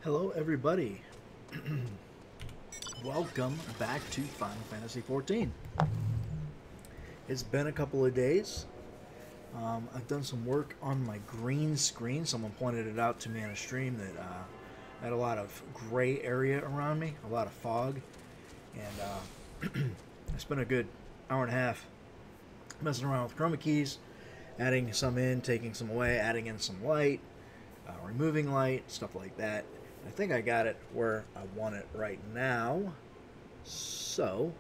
Hello everybody. Welcome back to Final Fantasy XIV. It's been a couple of days. I've done some work on my green screen. Someone pointed it out to me on a stream that I had a lot of gray area around me, a lot of fog, and I spent a good hour and a half messing around with chroma keys, adding some in, taking some away, adding in some light, removing light, stuff like that. I think I got it where I want it right now. So,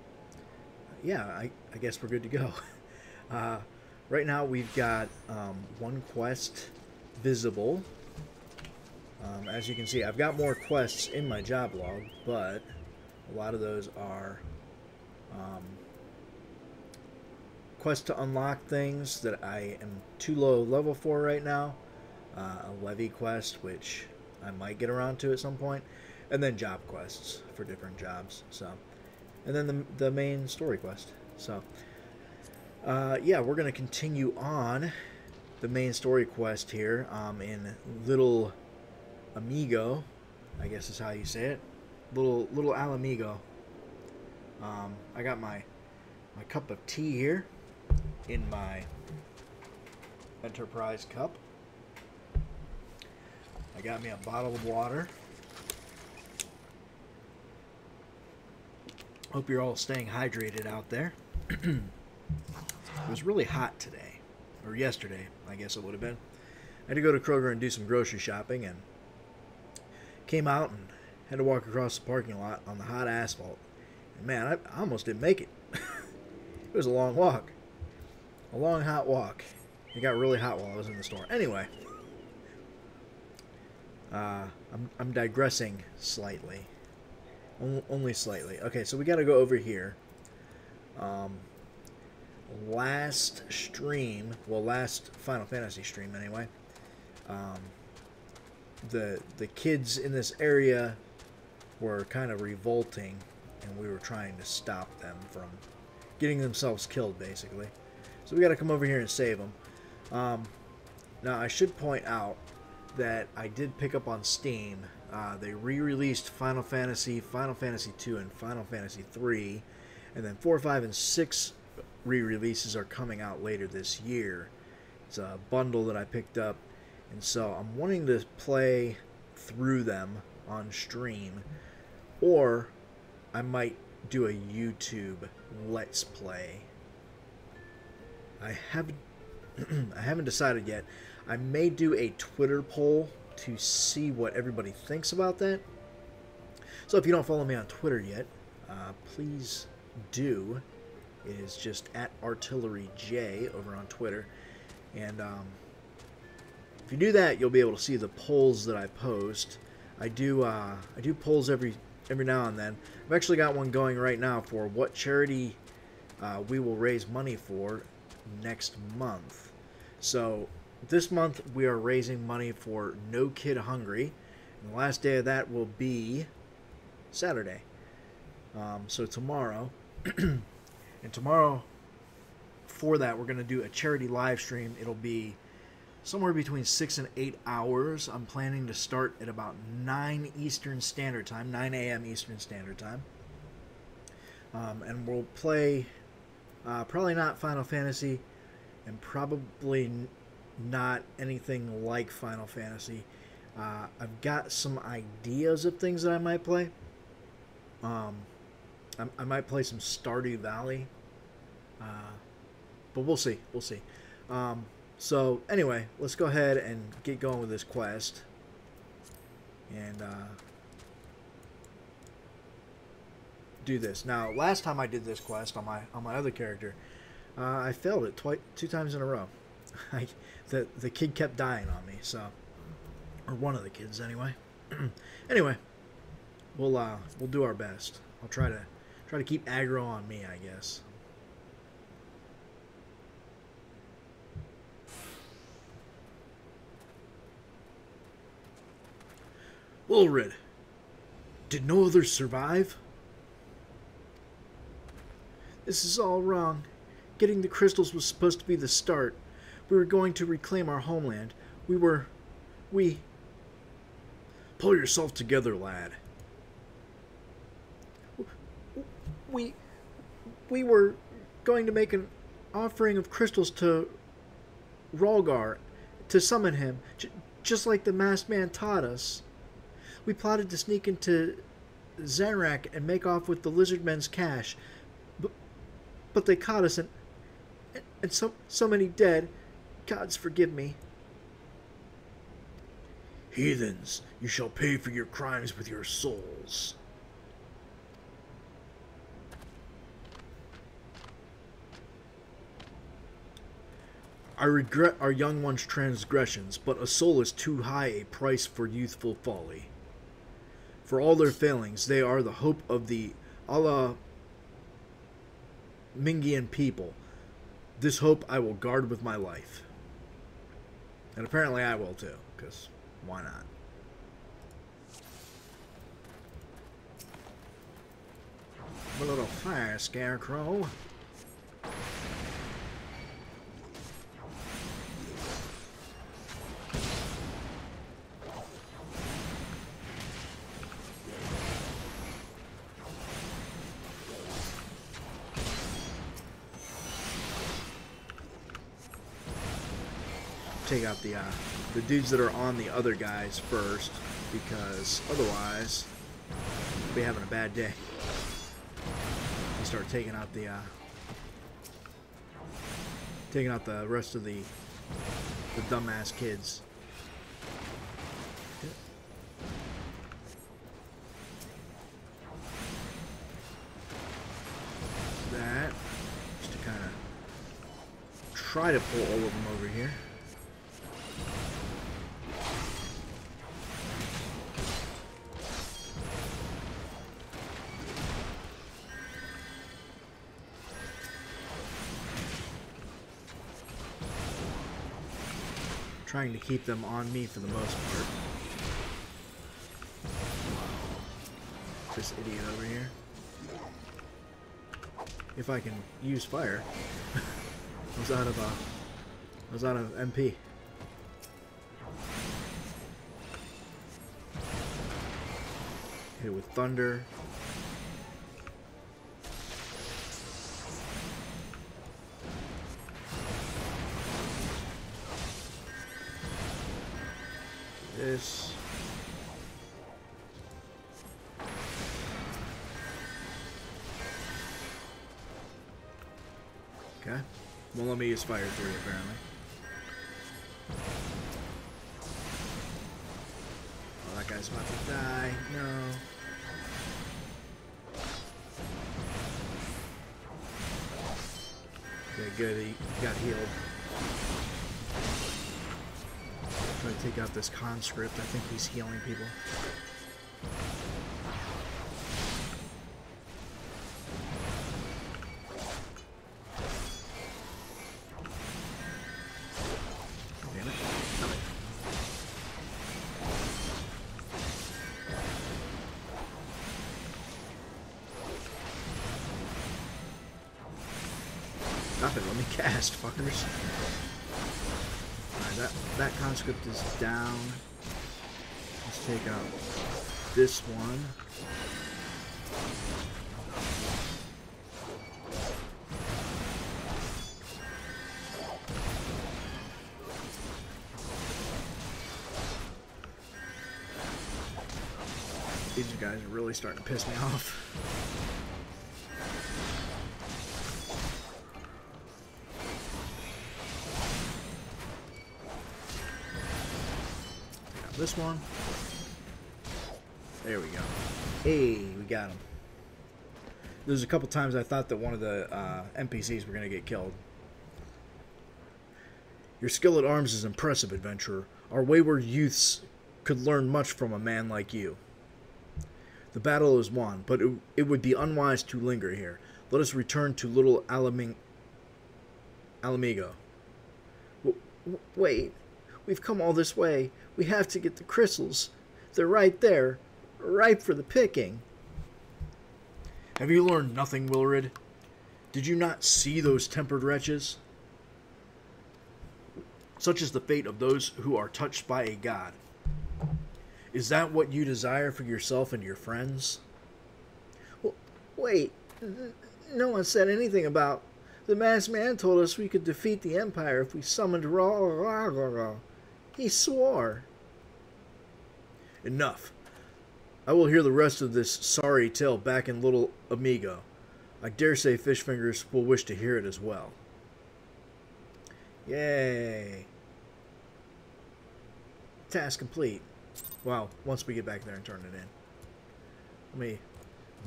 yeah, I guess we're good to go. Right now we've got one quest visible. As you can see, I've got more quests in my job log, but a lot of those are quests to unlock things that I am too low level for right now. A levy quest, which I might get around to at some point, and then job quests for different jobs. So, and then the main story quest. So, yeah, we're gonna continue on the main story quest here in Little Amigo, I guess is how you say it. Little Alamigo. I got my cup of tea here in my Enterprise cup. I got me a bottle of water. Hope you're all staying hydrated out there. It was really hot today, or yesterday, I guess it would have been. I had to go to Kroger and do some grocery shopping, and came out and had to walk across the parking lot on the hot asphalt. And man, I almost didn't make it. It was a long walk. A long, hot walk. It got really hot while I was in the store. Anyway. I'm digressing slightly. Only slightly. Okay, so we got to go over here. Last stream, well, last Final Fantasy stream anyway, the kids in this area were kind of revolting, and we were trying to stop them from getting themselves killed, basically. So we got to come over here and save them. Now, I should point out that I did pick up on Steam. They re-released Final Fantasy, Final Fantasy II, and Final Fantasy III, and then 4, 5, and 6 re-releases are coming out later this year. It's a bundle that I picked up, and so I'm wanting to play through them on stream, or I might do a YouTube Let's Play. I haven't decided yet. I may do a Twitter poll to see what everybody thinks about that. So if you don't follow me on Twitter yet, please do. It is just @ArtilleryJ over on Twitter. And if you do that, you'll be able to see the polls that I post. I do polls every now and then. I've actually got one going right now for what charity we will raise money for next month. So this month we are raising money for No Kid Hungry, and the last day of that will be Saturday. So tomorrow, and tomorrow for that we're going to do a charity live stream. It'll be somewhere between 6 and 8 hours. I'm planning to start at about 9 Eastern Standard Time, 9 a.m. Eastern Standard Time, and we'll play probably not Final Fantasy, and probably not anything like Final Fantasy. I've got some ideas of things that I might play. I might play some Stardew Valley, but we'll see. We'll see. So anyway, let's go ahead and get going with this quest. And do this. Now, last time I did this quest on my other character, I failed it 2 times in a row. The kid kept dying on me, so, or one of the kids anyway. Anyway, we'll do our best. I'll try to keep aggro on me, I guess. Ulrid, did no others survive? This is all wrong. Getting the crystals was supposed to be the start. We were going to reclaim our homeland. We Pull yourself together, lad. We were going to make an offering of crystals to Rolgar to summon him, just like the masked man taught us. We plotted to sneak into Zanrak and make off with the lizardmen's cash, but they caught us, and so many dead. Gods forgive me. Heathens, you shall pay for your crimes with your souls. I regret our young one's transgressions, but a soul is too high a price for youthful folly. For all their failings, they are the hope of the Mingian people. This hope I will guard with my life. And apparently I will too, because why not? A little fire, Scarecrow. Take out the dudes that are on the other guys first, because otherwise we'll be having a bad day. We start taking out the rest of the dumbass kids. That just to kind of try to pull all of them over here. Trying to keep them on me for the most part. This idiot over here. If I can use fire. I was out of MP. Hit with thunder. This. Okay. Won't let me use fire theory apparently. Oh, that guy's about to die. No. Okay, good. He got healed. Try to take out this conscript. I think he's healing people. Damn it. Damn it. Nothing. Let me cast, fuckers. That conscript is down. Let's take out this one. These guys are really starting to piss me off. This one. There we go. Hey, we got him. There's a couple times I thought that one of the NPCs were going to get killed. Your skill at arms is impressive, adventurer. Our wayward youths could learn much from a man like you. The battle is won, but it would be unwise to linger here. Let us return to little Mhigo. Wait. We've come all this way. We have to get the crystals. They're right there, ripe for the picking. Have you learned nothing, Wilrid? Did you not see those tempered wretches? Such is the fate of those who are touched by a god. Is that what you desire for yourself and your friends? Well, wait, no one said anything about... The masked man told us we could defeat the Empire if we summoned Ra. He swore. Enough. I will hear the rest of this sorry tale back in little Mhigo. I dare say Fish Fingers will wish to hear it as well. Yay. Task complete. Well, once we get back there and turn it in. Let me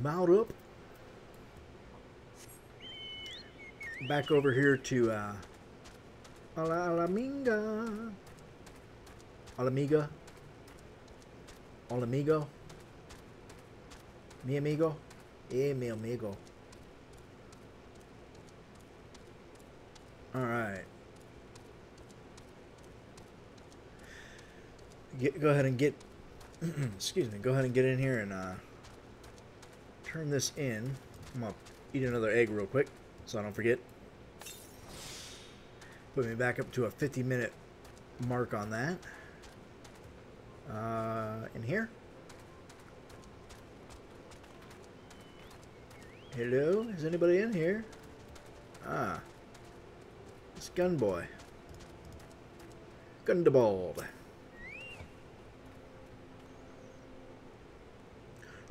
mount up. Back over here to Alamiga. Alamiga. Alamigo. Mi amigo. Eh, mi amigo. Alright. Go ahead and get excuse me, go ahead and get in here and turn this in. I'm gonna eat another egg real quick so I don't forget. Put me back up to a 50-minute mark on that. In here. Hello? Is anybody in here? Ah. It's Gunboy. Gundabald.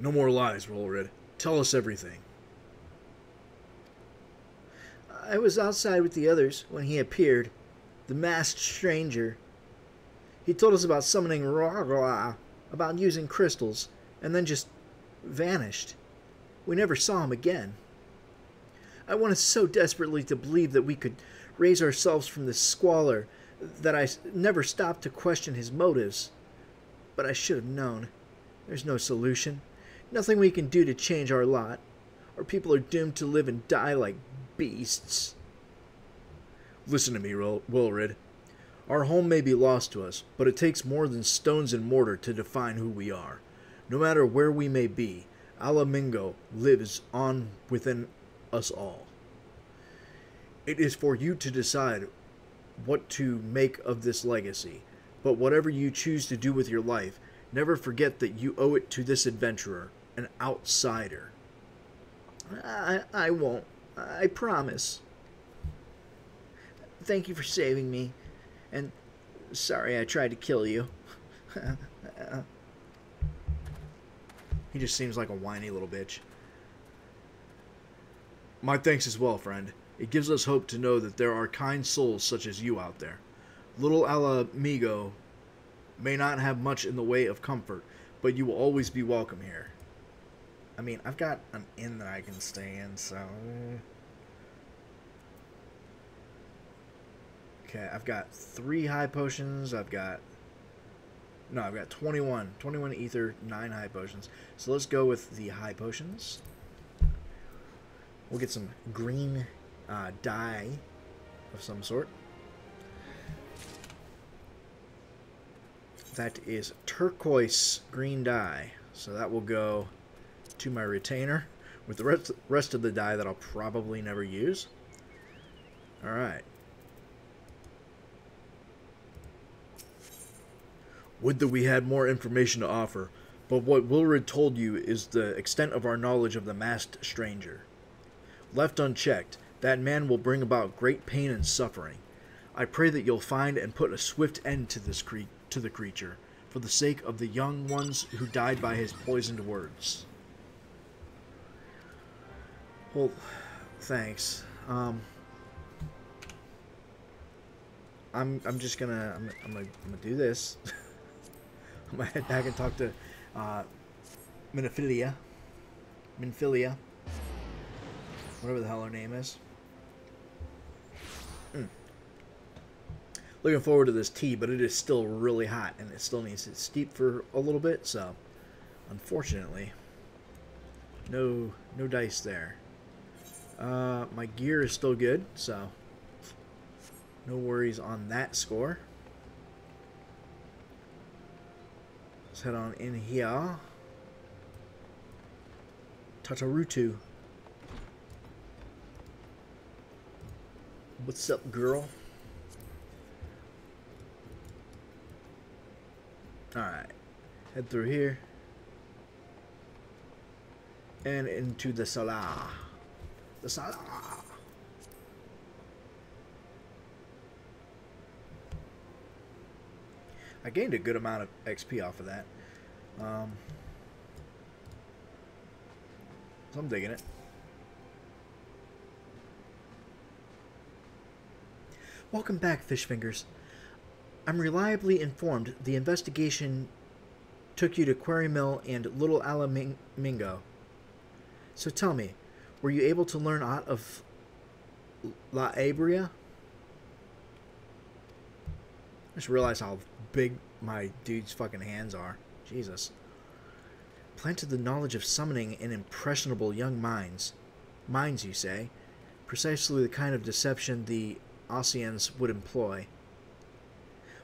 No more lies, Rollred. Tell us everything. I was outside with the others when he appeared, the masked stranger. He told us about summoning Ra, about using crystals, and then just vanished. We never saw him again. I wanted so desperately to believe that we could raise ourselves from this squalor that I never stopped to question his motives. But I should have known. There's no solution. Nothing we can do to change our lot. Our people are doomed to live and die like beasts. Listen to me, Wilrid. Our home may be lost to us, but it takes more than stones and mortar to define who we are. No matter where we may be, Alamingo lives on within us all. It is for you to decide what to make of this legacy, but whatever you choose to do with your life, never forget that you owe it to this adventurer, an outsider. I won't. I promise. Thank you for saving me. And sorry I tried to kill you. He just seems like a whiny little bitch. My thanks as well, friend. It gives us hope to know that there are kind souls such as you out there. Little Alamigo may not have much in the way of comfort, but you will always be welcome here. I mean, I've got an inn that I can stay in, so... Okay, I've got 3 high potions. I've got 21. 21 ether, 9 high potions. So let's go with the high potions. We'll get some green dye of some sort. That is turquoise green dye. So that will go to my retainer with the rest of the dye that I'll probably never use. Alright. Would that we had more information to offer, but what Wilrid told you is the extent of our knowledge of the masked stranger. Left unchecked, that man will bring about great pain and suffering. I pray that you'll find and put a swift end to this to the creature, for the sake of the young ones who died by his poisoned words. Well, thanks. I'm just gonna I'm gonna do this. I'm gonna head back and talk to Minfilia, whatever the hell her name is. Looking forward to this tea, but it is still really hot, and it still needs to steep for a little bit. So, unfortunately, no dice there. My gear is still good, so no worries on that score. Let's head on in here. Tatarutu. What's up, girl? Alright. Head through here. And into the Salah. The Salah. I gained a good amount of XP off of that. So I'm digging it. Welcome back, Fish Fingers. I'm reliably informed the investigation took you to Quarry Mill and Little Mhigo. So tell me, were you able to learn aught of La Abria? I just realized how big my dude's fucking hands are. Jesus. Planted the knowledge of summoning in impressionable young minds. Minds, you say? Precisely the kind of deception the Ossians would employ.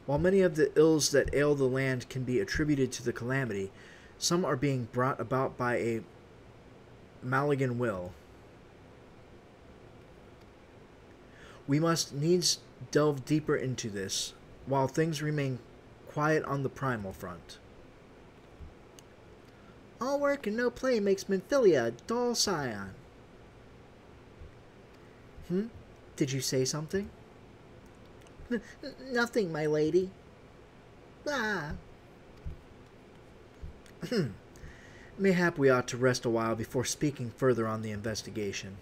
While many of the ills that ail the land can be attributed to the calamity, some are being brought about by a malign will. We must needs delve deeper into this, while things remain quiet on the primal front. All work and no play makes Minfilia a dull scion. Did you say something? Nothing, my lady. Ah. Mayhap we ought to rest a while before speaking further on the investigation.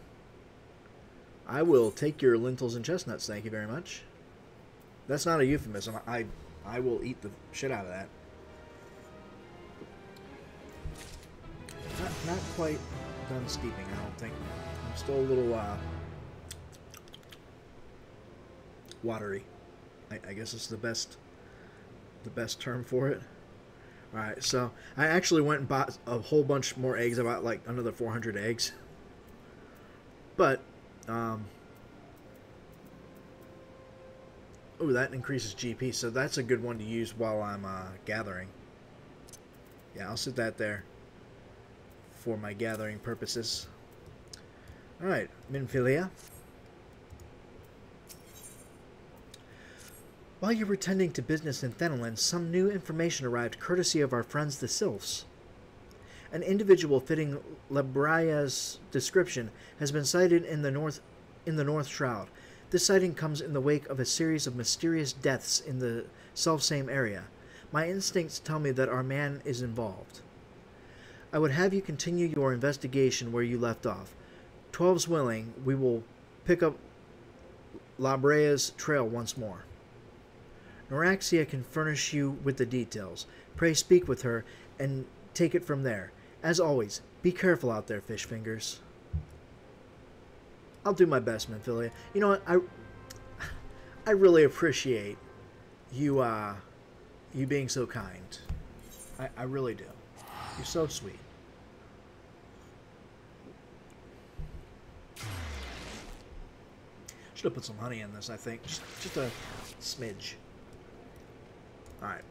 I will take your lentils and chestnuts, thank you very much. That's not a euphemism. I will eat the shit out of that. Not quite done steeping, I don't think. I'm still a little watery. I guess it's the best term for it. Alright, so I actually went and bought a whole bunch more eggs. I bought like another 400 eggs. But, oh, that increases GP, so that's a good one to use while I'm gathering. Yeah, I'll set that there for my gathering purposes. Alright, Minfilia. While you were tending to business in Thenoland, some new information arrived courtesy of our friends the Sylphs. An individual fitting Labria's description has been sighted in the North Shroud. This sighting comes in the wake of a series of mysterious deaths in the selfsame area. My instincts tell me that our man is involved. I would have you continue your investigation where you left off. 12's willing, we will pick up Labria's trail once more. Noraxia can furnish you with the details. Pray speak with her and take it from there. As always, be careful out there, Fish Fingers. I'll do my best, Minfilia. You know what? I really appreciate you you being so kind. I really do. You're so sweet. Should have put some honey in this, I think. Just a smidge. Alright.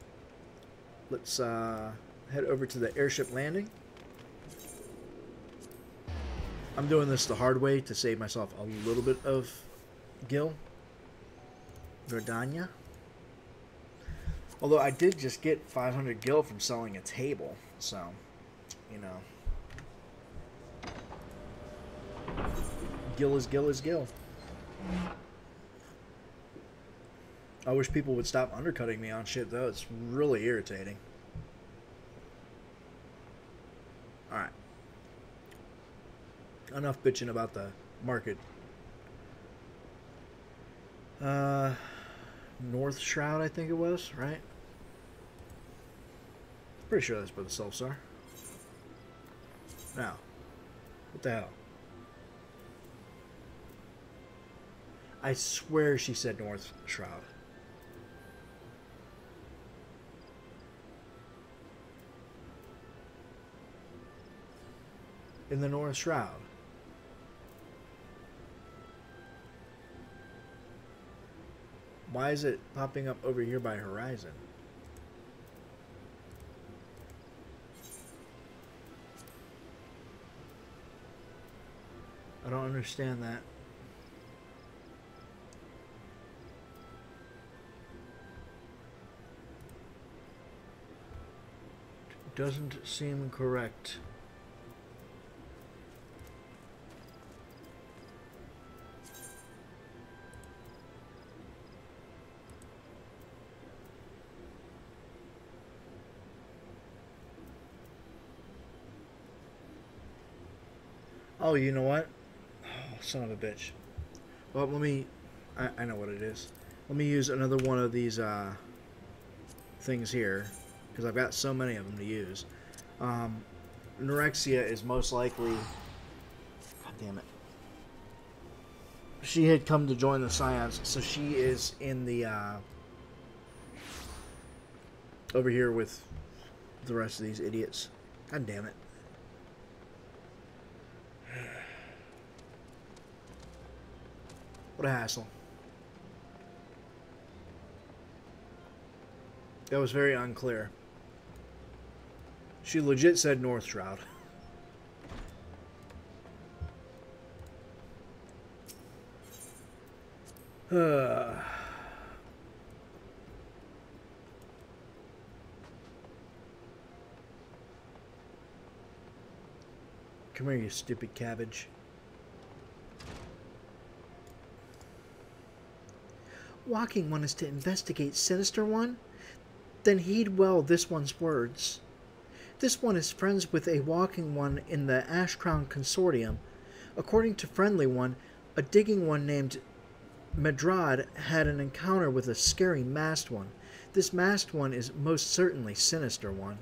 Let's head over to the airship landing. I'm doing this the hard way to save myself a little bit of gil. Verdania. Although I did just get 500 gil from selling a table, so, you know. Gil is gil is gil. I wish people would stop undercutting me on shit, though. It's really irritating. Alright. Enough bitching about the market. North Shroud, I think it was, right? Pretty sure that's where the Sylphs are. Now, what the hell? I swear she said North Shroud. In the North Shroud. Why is it popping up over here by Horizon? I don't understand that. Doesn't seem correct. Oh, you know what? Oh, son of a bitch. Well, let me... I know what it is. Let me use another one of these things here, because I've got so many of them to use. Anorexia is most likely... God damn it. She had come to join the Scions, so she is in the... over here with the rest of these idiots. God damn it. What a hassle. That was very unclear. She legit said North Shroud. Come here, you stupid cabbage. Walking One is to investigate Sinister One? Then heed well this one's words. This one is friends with a Walking One in the Ash Crown Consortium. According to Friendly One, a Digging One named Medrad had an encounter with a scary Masked One. This Masked One is most certainly Sinister One.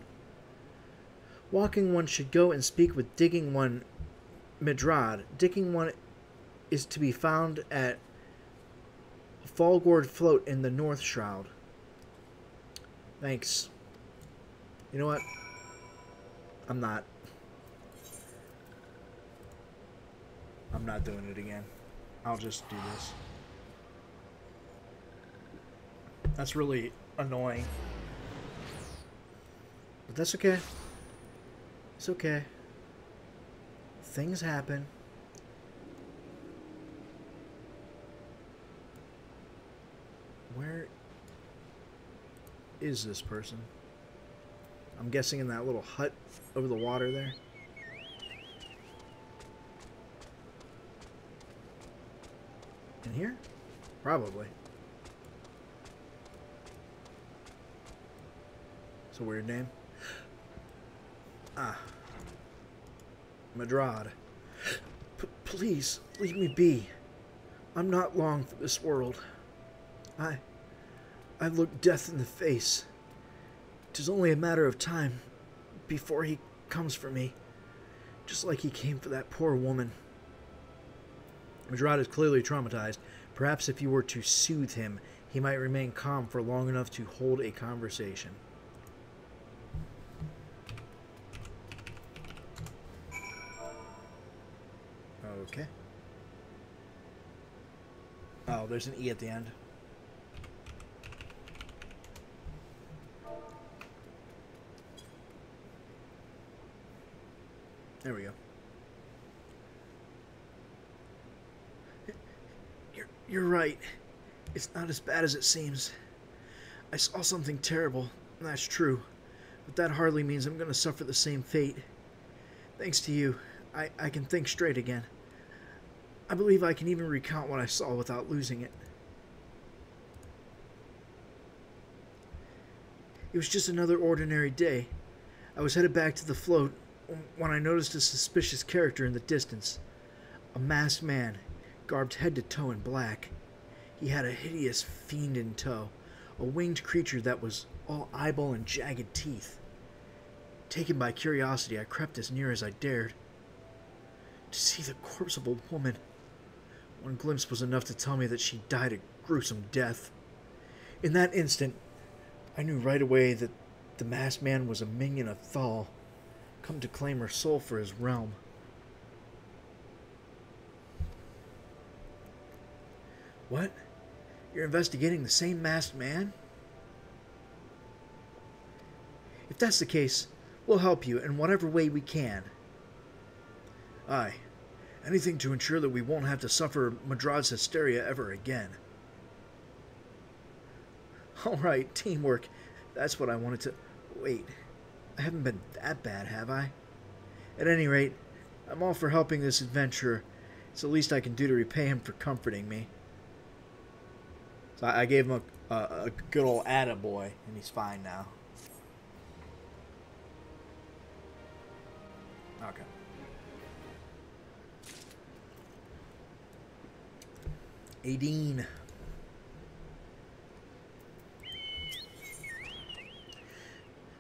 Walking One should go and speak with Digging One Medrad. Digging One is to be found at Falgord Float in the North Shroud. Thanks. You know what? I'm not doing it again. I'll just do this. That's really annoying. But that's okay. It's okay. Things happen. Where is this person? I'm guessing in that little hut over the water there. In here? Probably. It's a weird name. Ah. Medrad. Please, leave me be. I'm not long for this world. I look death in the face. 'Tis only a matter of time before he comes for me, just like he came for that poor woman. Medrad is clearly traumatized. Perhaps if you were to soothe him, he might remain calm for long enough to hold a conversation. Okay. Oh, there's an E at the end. There we go. You're right. It's not as bad as it seems. I saw something terrible, and that's true. But that hardly means I'm going to suffer the same fate. Thanks to you, I can think straight again. I believe I can even recount what I saw without losing it. It was just another ordinary day. I was headed back to the float when I noticed a suspicious character in the distance. A masked man, garbed head to toe in black. He had a hideous fiend in tow, a winged creature that was all eyeball and jagged teeth. Taken by curiosity, I crept as near as I dared. To see the corpse of a woman. One glimpse was enough to tell me that she died a gruesome death. In that instant, I knew right away that the masked man was a minion of Thal, come to claim her soul for his realm. What? You're investigating the same masked man? If that's the case, we'll help you in whatever way we can. Aye. Anything to ensure that we won't have to suffer Madrad's hysteria ever again. All right, teamwork. That's what I wanted to... Wait. I haven't been that bad, have I? At any rate, I'm all for helping this adventurer. It's the least I can do to repay him for comforting me. So I gave him a good old attaboy, and he's fine now. Okay. Aideen.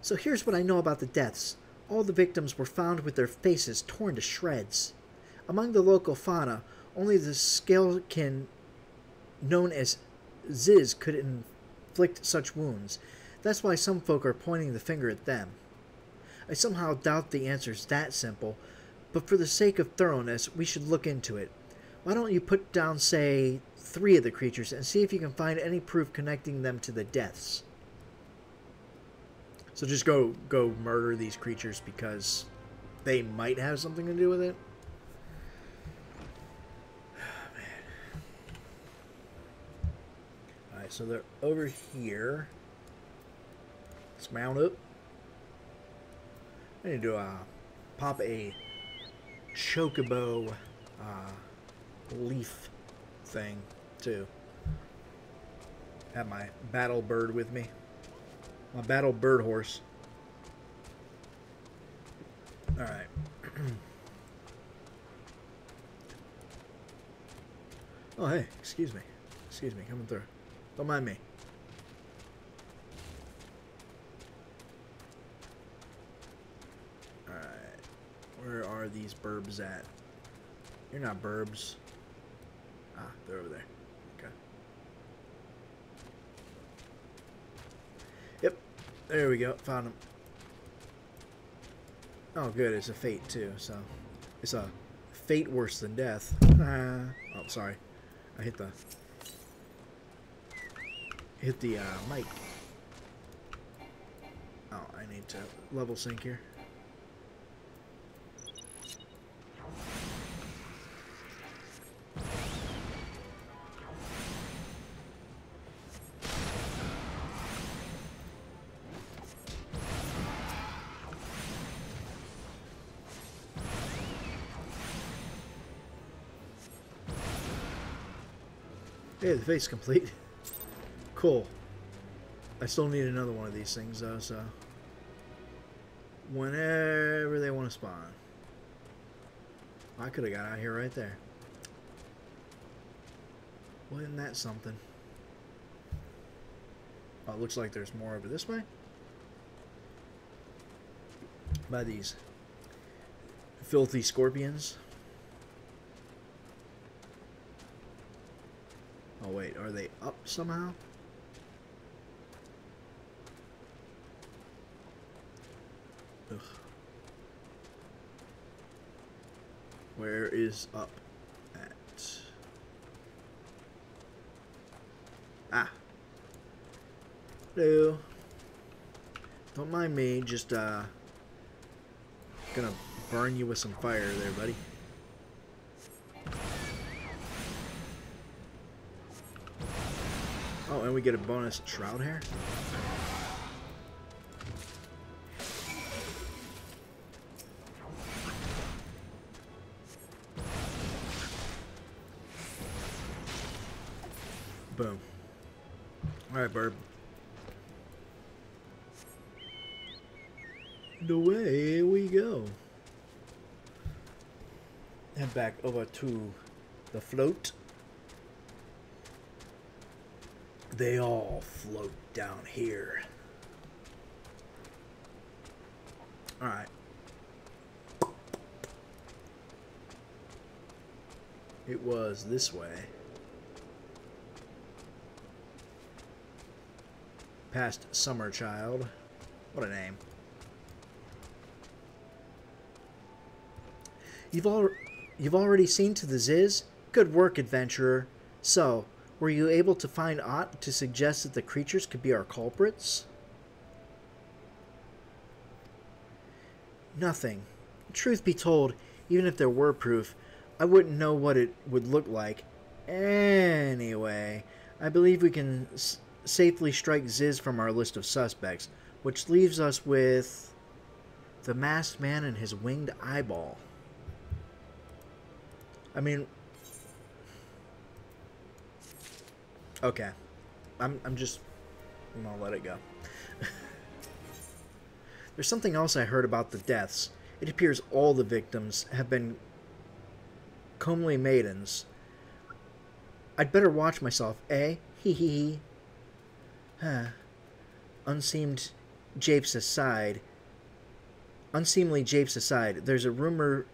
So here's what I know about the deaths. All the victims were found with their faces torn to shreds. Among the local fauna, only the scalekin known as Ziz could inflict such wounds. That's why some folk are pointing the finger at them. I somehow doubt the answer's that simple, but for the sake of thoroughness, we should look into it. Why don't you put down, say, 3 of the creatures and see if you can find any proof connecting them to the deaths? So just go murder these creatures because they might have something to do with it? Oh, man. Alright, so they're over here. Let's mount up. I need to pop a chocobo leaf thing too. Have my battle bird with me. My battle bird horse. Alright. Oh, hey, excuse me. Excuse me, coming through. Don't mind me. Alright. Where are these burbs at? You're not burbs. Ah, they're over there. Okay. Yep. There we go. Found them. Oh, good. It's a fate, too. So, it's a fate worse than death. Oh, sorry. I hit the mic. Oh, I need to level sync here. Hey, the fate's complete. Cool. I still need another one of these things, though, so... whenever they want to spawn. I could have got out here right there. Wasn't that something? Oh, it looks like there's more over this way. By these filthy scorpions. Oh wait, are they up somehow? Ugh. Where is up at? Ah. Hello. Don't mind me, just gonna burn you with some fire there, buddy. Oh, and we get a bonus shroud hair. Boom. Alright, Burb. And away we go. Head back over to the float. They all float down here. Alright. It was this way. Past Summer Child. What a name. You've already seen to the Ziz? Good work, adventurer. So, were you able to find aught to suggest that the creatures could be our culprits? Nothing. Truth be told, even if there were proof, I wouldn't know what it would look like. Anyway, I believe we can safely strike Ziz from our list of suspects, which leaves us with The masked man and his winged eyeball. I mean... Okay. I'm gonna let it go. There's something else I heard about the deaths. It appears all the victims have been comely maidens. I'd better watch myself, eh? Hee hee hee. Huh. Unseemly japes aside, there's a rumor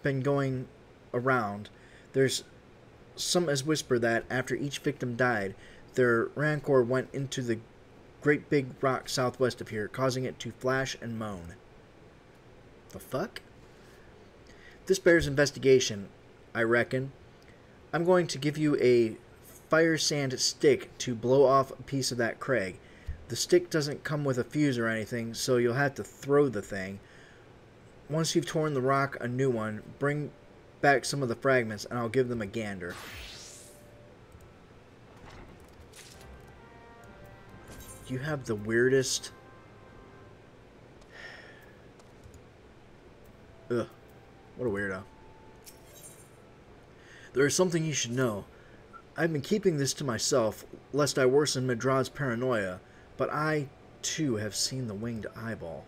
been going around. There's some as whisper that after each victim died, their rancor went into the great big rock southwest of here, causing it to flash and moan. The fuck? This bears investigation, I reckon. I'm going to give you a fire sand stick to blow off a piece of that crag. The stick doesn't come with a fuse or anything, so you'll have to throw the thing. Once you've torn the rock a new one, bring back some of the fragments and I'll give them a gander. You have the weirdest... Ugh. What a weirdo. There is something you should know. I've been keeping this to myself, lest I worsen Madrad's paranoia, but I, too, have seen the winged eyeball.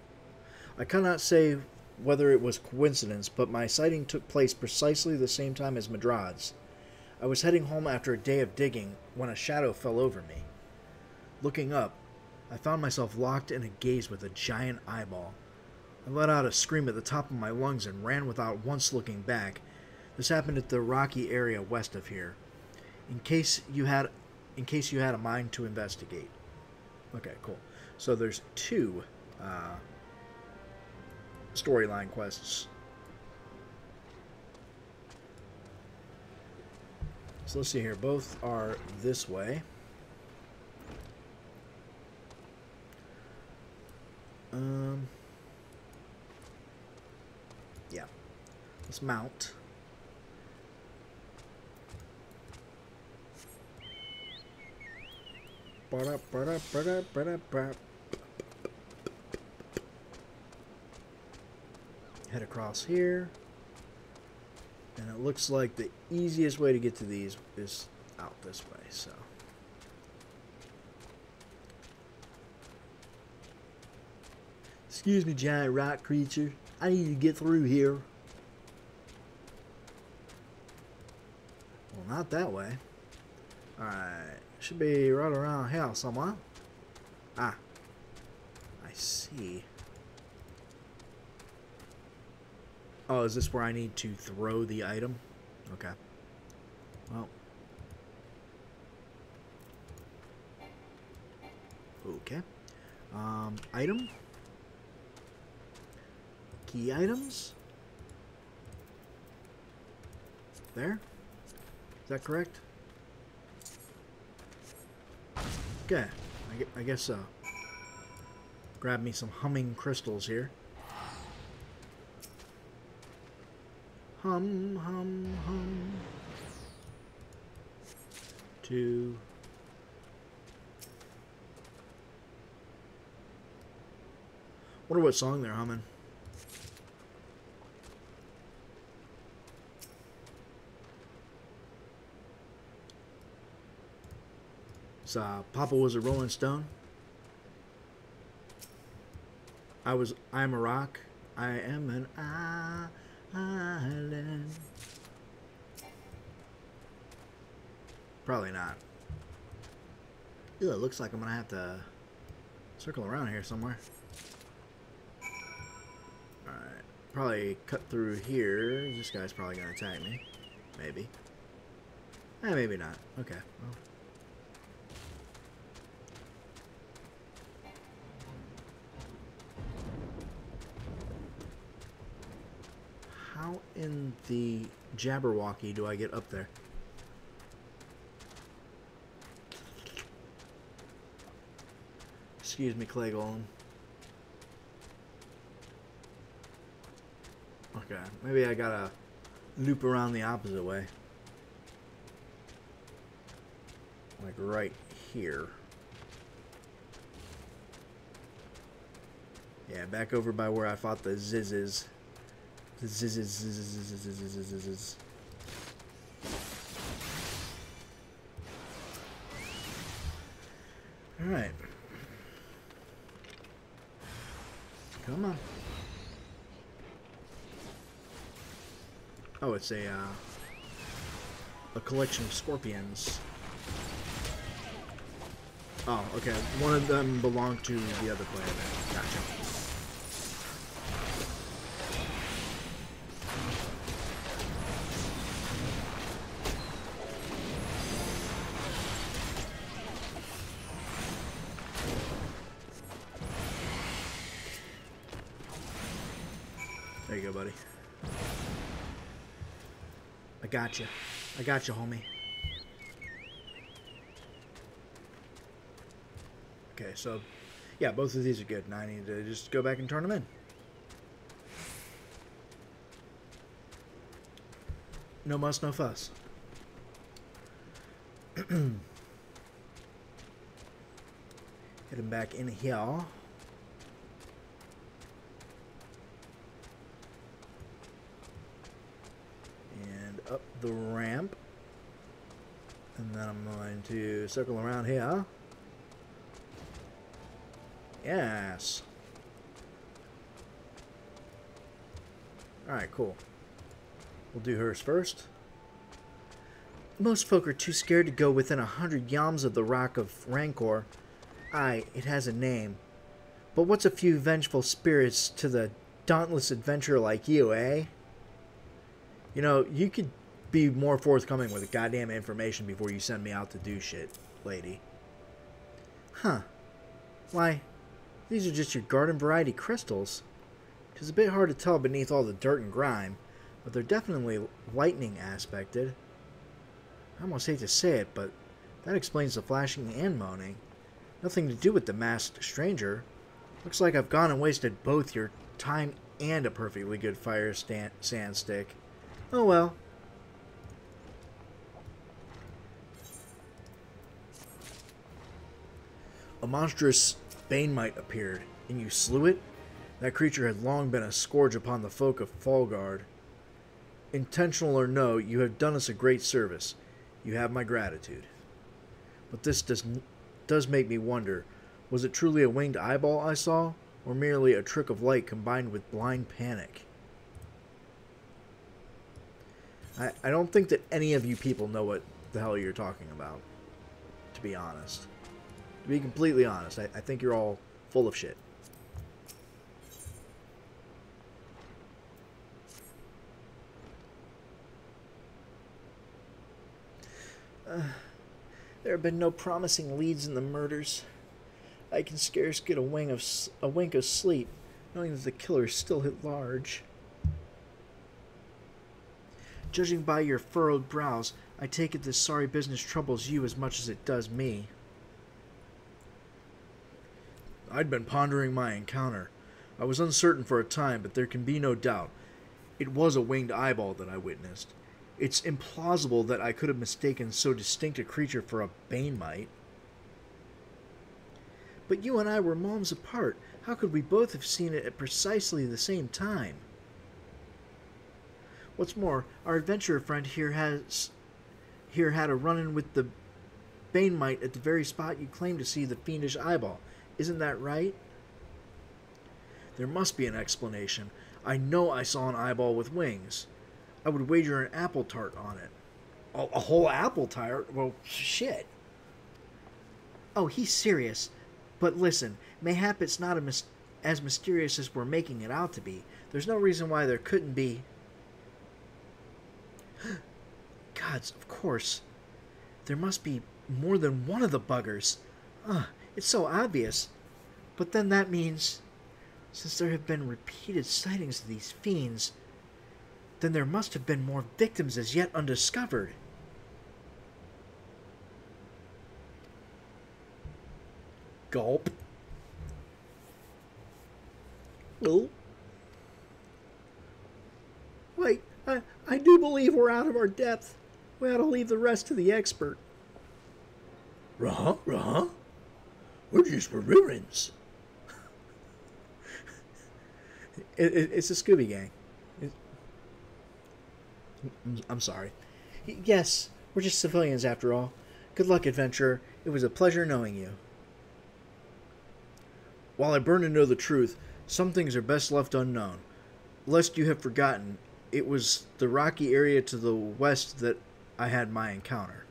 I cannot say whether it was coincidence, but my sighting took place precisely the same time as Madrad's. I was heading home after a day of digging when a shadow fell over me. Looking up, I found myself locked in a gaze with a giant eyeball. I let out a scream at the top of my lungs and ran without once looking back. This happened at the rocky area west of here. In case you had a mind to investigate. Okay, cool. So there's two storyline quests. So let's see here. Both are this way. Yeah. Let's mount. Head across here. And it looks like the easiest way to get to these is out this way, so. Excuse me, giant rock creature. I need to get through here. Well, not that way. Alright. Should be right around here somewhere. Ah. I see. Oh, is this where I need to throw the item? Okay. Well. Okay. Item. Key items. There. Is that correct? Okay. I guess so. Grab me some humming crystals here. Hum, hum, hum. 2. Wonder what song they're humming. Papa was a Rolling Stone. I am a rock. I am an island. Probably not. Ew, it looks like I'm gonna have to circle around here somewhere. Alright. Probably cut through here. This guy's probably gonna attack me. Maybe. Maybe not. Okay. Well. How in the Jabberwocky do I get up there? Excuse me, Clay Golem. Okay, maybe I gotta loop around the opposite way. Like right here. Yeah, back over by where I fought the Zizzes. The Zizzes. Alright. Come on. Oh, it's a collection of scorpions. Oh, okay. One of them belonged to the other player then. Gotcha. There you go, buddy. I got you. I got you, homie. Okay, so, yeah, both of these are good. Now I need to just go back and turn them in. No muss, no fuss. Get him back in here. And up the ramp. And then I'm going to circle around here. Yes. Alright, cool. We'll do hers first. Most folk are too scared to go within 100 yalms of the Rock of Rancor. Aye, it has a name. But what's a few vengeful spirits to the dauntless adventurer like you, eh? You know, you could be more forthcoming with the goddamn information before you send me out to do shit, lady. Huh. Why, these are just your garden variety crystals. It's a bit hard to tell beneath all the dirt and grime, but they're definitely lightning aspected. I almost hate to say it, but that explains the flashing and moaning. Nothing to do with the masked stranger. Looks like I've gone and wasted both your time and a perfectly good fire sand stick. Oh well. A monstrous Banemite appeared, and you slew it? That creature had long been a scourge upon the folk of Fallguard. Intentional or no, you have done us a great service. You have my gratitude. But this does make me wonder, was it truly a winged eyeball I saw, or merely a trick of light combined with blind panic? I don't think that any of you people know what the hell you're talking about, to be honest. To be completely honest, I think you're all full of shit. There have been no promising leads in the murders. I can scarce get a wink of sleep, knowing that the killer is still at large. Judging by your furrowed brows, I take it this sorry business troubles you as much as it does me. I'd been pondering my encounter. I was uncertain for a time, but there can be no doubt. It was a winged eyeball that I witnessed. It's implausible that I could have mistaken so distinct a creature for a Banemite. But you and I were moms apart. How could we both have seen it at precisely the same time? What's more, our adventurer friend here had a run-in with the Banemite at the very spot you claim to see the fiendish eyeball. Isn't that right? There must be an explanation. I know I saw an eyeball with wings. I would wager an apple tart on it. A whole apple tart? Well, shit. Oh, he's serious. But listen, mayhap it's not as mysterious as we're making it out to be. There's no reason why there couldn't be... Gods, of course. There must be more than one of the buggers. It's so obvious. But then that means, since there have been repeated sightings of these fiends, then there must have been more victims as yet undiscovered. Gulp. Oh. Wait, I do believe we're out of our depth. We ought to leave the rest to the expert. We're just for riverins. It's a Scooby Gang. I'm sorry. Yes, we're just civilians after all. Good luck, adventurer. It was a pleasure knowing you. While I burn to know the truth, some things are best left unknown. Lest you have forgotten, it was the rocky area to the west that I had my encounter.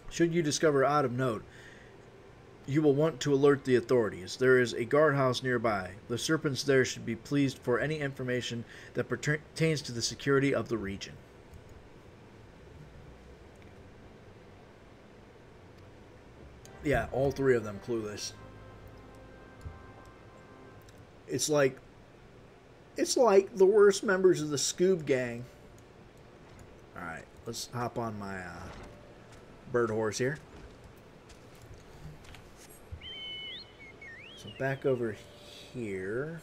Should you discover aught of note, you will want to alert the authorities. There is a guardhouse nearby. The serpents there should be pleased for any information that pertains to the security of the region. Yeah, all three of them clueless. It's like the worst members of the Scoob Gang. Alright, let's hop on my bird horse here. So back over here.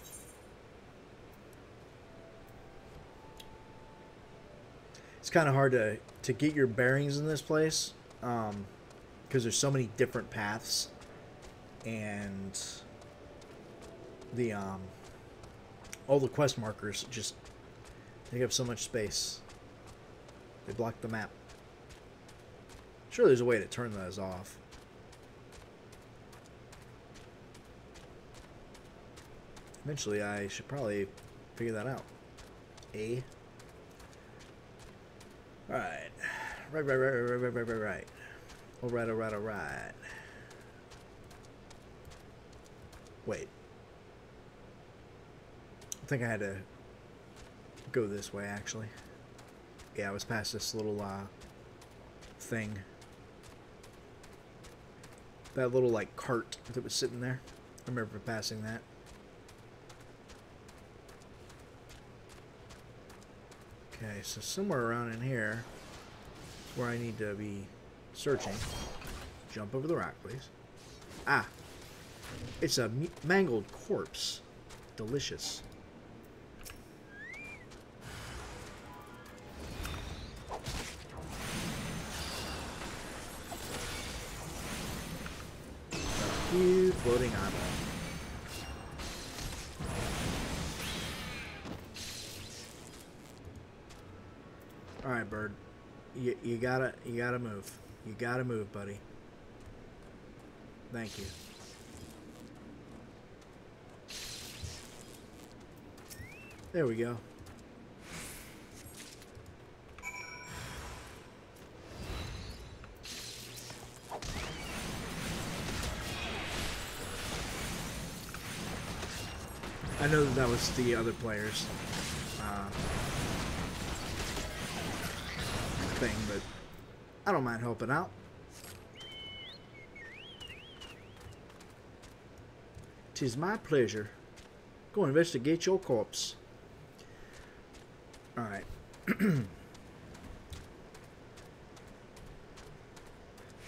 It's kind of hard to get your bearings in this place because there's so many different paths, and the all the quest markers just take up so much space. They block the map. Sure, there's a way to turn those off. Eventually, I should probably figure that out. Alright. Right. Alright. Wait. I think I had to go this way, actually. Yeah, I was past this little thing. That little, like, cart that was sitting there. I remember passing that. Okay, so somewhere around in here is where I need to be searching. Jump over the rock, please. Ah! It's a mangled corpse. Delicious. A huge floating eyeball. Alright, bird. You gotta move. You gotta move, buddy. Thank you. There we go. I know that was the other players. Thing, but I don't mind helping out. Tis my pleasure. Go investigate your corpse. Alright.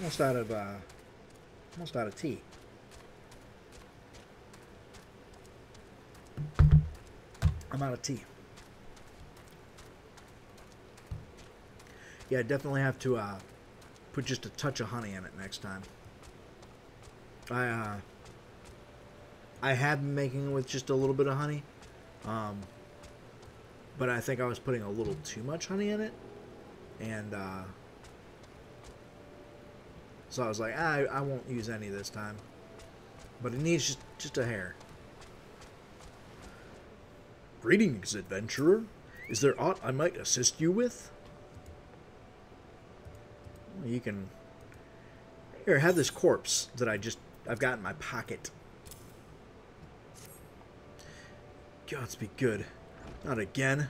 Almost out of tea. I'm out of tea. Yeah, I definitely have to put just a touch of honey in it next time. I have been making it with just a little bit of honey, but I think I was putting a little too much honey in it, and so I was like, I won't use any this time, but it needs just a hair. Greetings, adventurer. Is there aught I might assist you with? You can... Here, have this corpse that I've got in my pocket. Gods be good. Not again.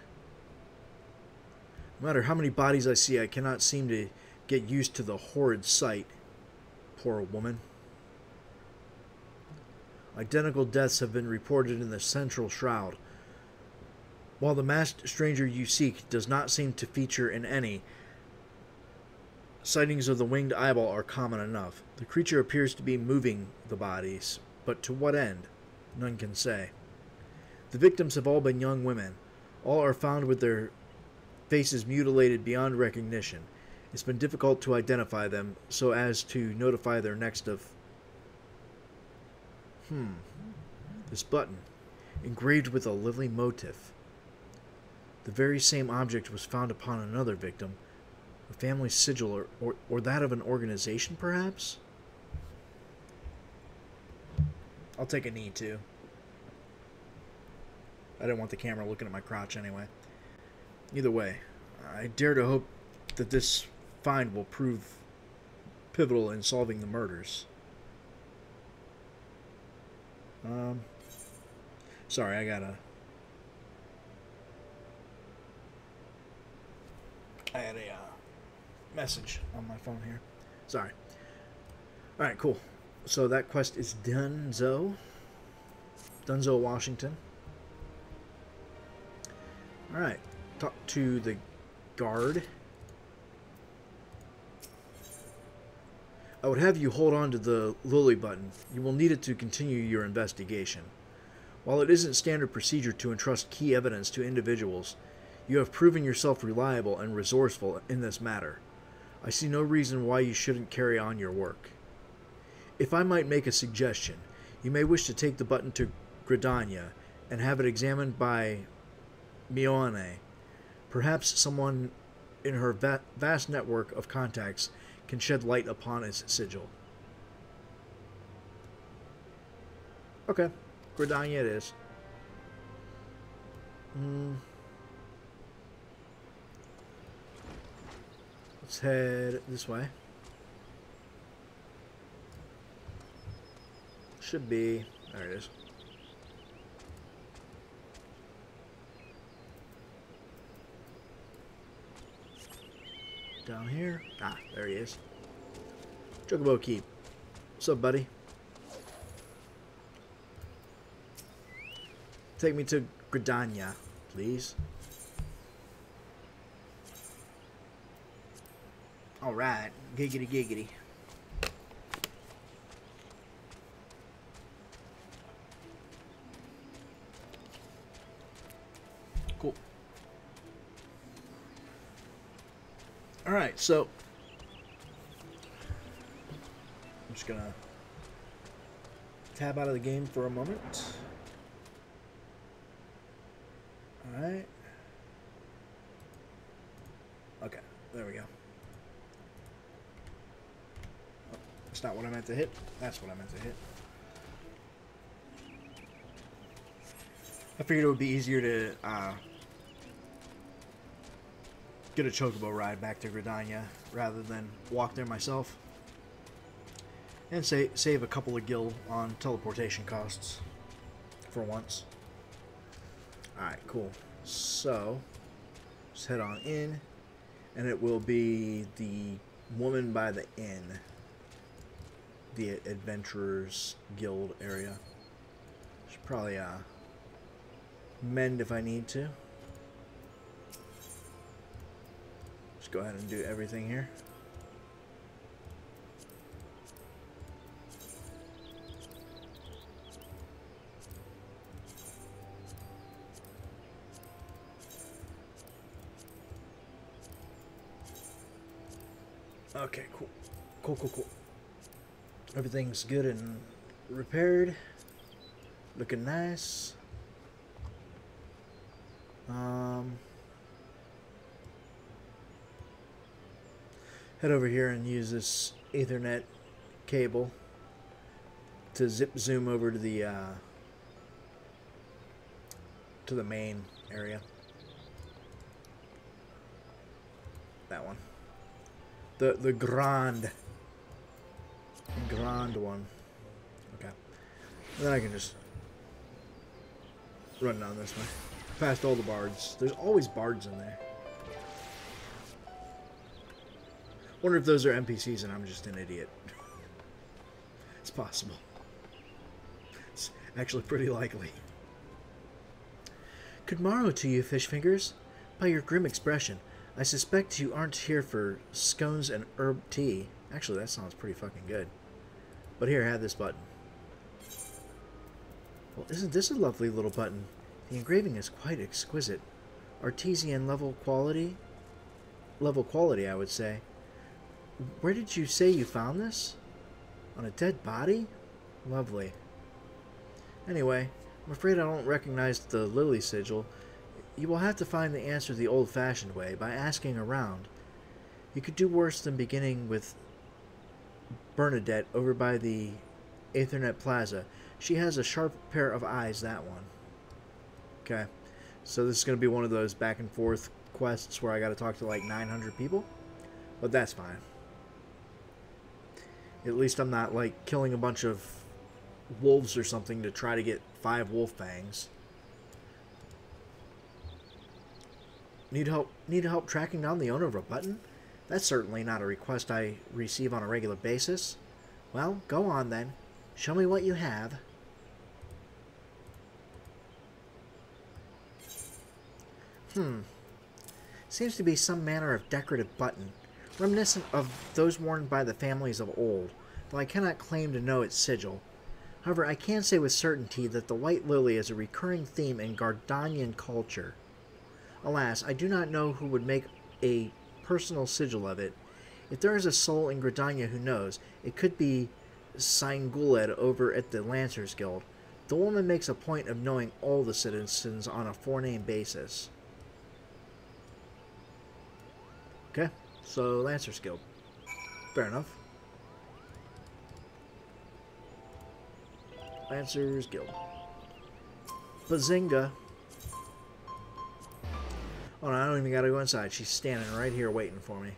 No matter how many bodies I see, I cannot seem to get used to the horrid sight. Poor woman. Identical deaths have been reported in the central shroud. While the masked stranger you seek does not seem to feature in any, sightings of the winged eyeball are common enough. The creature appears to be moving the bodies, but to what end? None can say. The victims have all been young women. All are found with their faces mutilated beyond recognition. It's been difficult to identify them so as to notify their next of... This button. engraved with a lovely motif. The very same object was found upon another victim, a family sigil or that of an organization, perhaps? I'll take a knee, too. I didn't want the camera looking at my crotch anyway. Either way, I dare to hope that this find will prove pivotal in solving the murders. Sorry, I had a message on my phone here. Sorry. Alright, cool. So that quest is Dunzo, Washington. Alright, talk to the guard. I would have you hold on to the Lily button. You will need it to continue your investigation. While it isn't standard procedure to entrust key evidence to individuals, you have proven yourself reliable and resourceful in this matter. I see no reason why you shouldn't carry on your work. If I might make a suggestion, you may wish to take the button to Gridania and have it examined by Mione. Perhaps someone in her vast network of contacts can shed light upon its sigil. Okay, Gridania it is. Let's head this way. Should be... there it is. Down here. Ah, there he is. Chocobo Keep. What's up, buddy? Take me to Gridania, please. Alright. Giggity giggity. Cool. Alright, so I'm just gonna tab out of the game for a moment. Alright. Okay, there we go. Oh, that's not what I meant to hit. That's what I meant to hit. I figured it would be easier to get a chocobo ride back to Gridania rather than walk there myself. And save a couple of gil on teleportation costs for once. Alright, cool. So, let's head on in. And it will be the woman by the inn. The Adventurers Guild area. Should probably mend if I need to. Just go ahead and do everything here. Okay, cool. Cool. Everything's good and repaired. Looking nice. Head over here and use this Ethernet cable to zip zoom over to the main area. That one. The grand one. Okay. And then I can just run down this way. Past all the bards. There's always bards in there. Wonder if those are NPCs and I'm just an idiot. It's possible. It's actually pretty likely. Good morrow to you, fish fingers. By your grim expression, I suspect you aren't here for scones and herb tea. Actually, that sounds pretty fucking good. But here, have this button. Well, isn't this a lovely little button? The engraving is quite exquisite. Artesian level quality, I would say. Where did you say you found this? On a dead body? Lovely. Anyway, I'm afraid I don't recognize the Lily sigil. You will have to find the answer the old-fashioned way, by asking around. You could do worse than beginning with Bernadette over by the Ethernet Plaza. She has a sharp pair of eyes, that one. Okay. So this is going to be one of those back and forth quests where I got to talk to like 900 people. But that's fine. At least I'm not like killing a bunch of wolves or something to try to get 5 wolf fangs. Need help tracking down the owner of a button? That's certainly not a request I receive on a regular basis. Well, go on then. Show me what you have. Seems to be some manner of decorative button, reminiscent of those worn by the families of old, though I cannot claim to know its sigil. However, I can say with certainty that the white lily is a recurring theme in Gardanian culture. Alas, I do not know who would make a personal sigil of it. If there is a soul in Gridania who knows, it could be Sainguled over at the Lancers Guild. The woman makes a point of knowing all the citizens on a four-name basis. Okay, so Lancers Guild. Fair enough. Lancers Guild. Bazinga. Oh no, I don't even gotta go inside. She's standing right here waiting for me.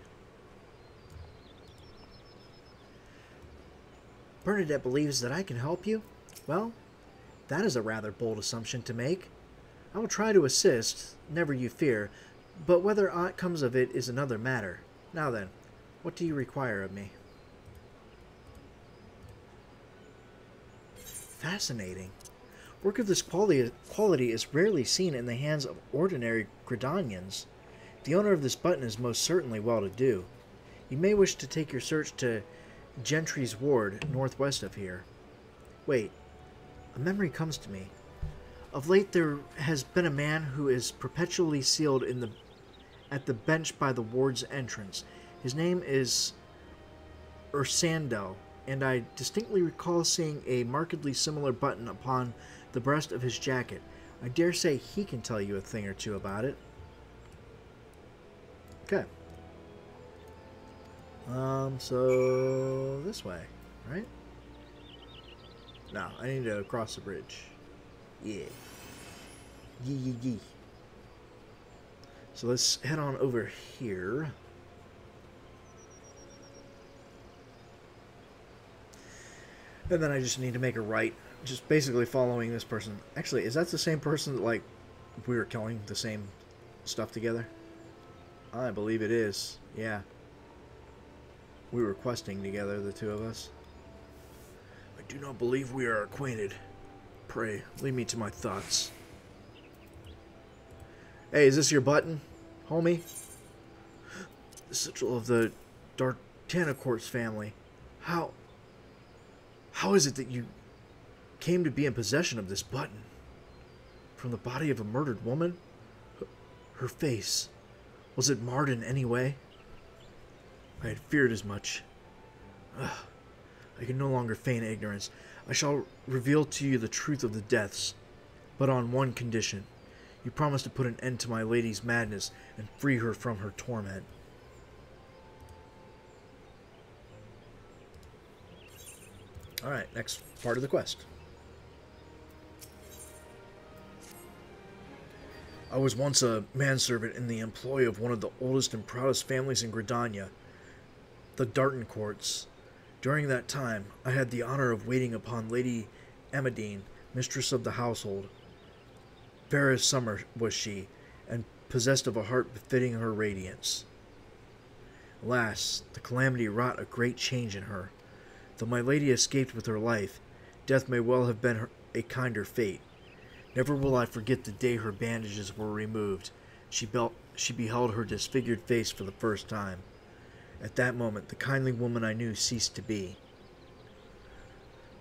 Bernadette believes that I can help you? Well, that is a rather bold assumption to make. I will try to assist, never you fear, but whether aught comes of it is another matter. Now then, what do you require of me? Fascinating. Work of this quality is rarely seen in the hands of ordinary Gridanians. The owner of this button is most certainly well-to-do. You may wish to take your search to Gentry's Ward, northwest of here. Wait, a memory comes to me. Of late there has been a man who is perpetually sealed at the bench by the ward's entrance. His name is Ursando, and I distinctly recall seeing a markedly similar button upon the breast of his jacket. I dare say he can tell you a thing or two about it. Okay. So this way, right? No, I need to cross the bridge. Yeah. Yee. So let's head on over here. And then I just need to make a right. Just basically following this person. Actually, is that the same person that, like, we were killing the same stuff together? I believe it is. Yeah. We were questing together, the two of us. I do not believe we are acquainted. Pray, lead me to my thoughts. Hey, is this your button, homie? The sigil of the Dartanacort's family. How is it that you came to be in possession of this button? From the body of a murdered woman? Her face. Was it marred in any way? I had feared as much. I can no longer feign ignorance. I shall reveal to you the truth of the deaths, but on one condition. You promise to put an end to my lady's madness and free her from her torment. Alright, next part of the quest. I was once a manservant in the employ of one of the oldest and proudest families in Gridania, the Dartanacorts. During that time, I had the honor of waiting upon Lady Amadine, mistress of the household. Fair as summer was she, and possessed of a heart befitting her radiance. Alas, the calamity wrought a great change in her. Though my lady escaped with her life, death may well have been a kinder fate. Never will I forget the day her bandages were removed. She beheld her disfigured face for the first time. At that moment, the kindly woman I knew ceased to be.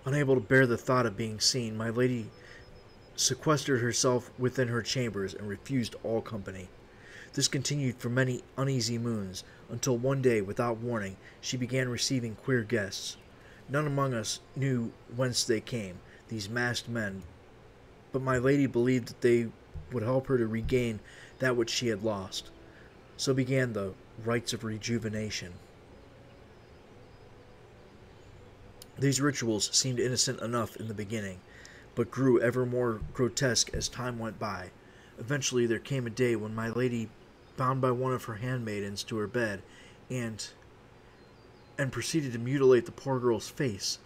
Unable to bear the thought of being seen, my lady sequestered herself within her chambers and refused all company. This continued for many uneasy moons, until one day, without warning, she began receiving queer guests. None among us knew whence they came, these masked men, but my lady believed that they would help her to regain that which she had lost. So began the rites of rejuvenation. These rituals seemed innocent enough in the beginning, but grew ever more grotesque as time went by. Eventually there came a day when my lady bound by one of her handmaidens to her bed and proceeded to mutilate the poor girl's face.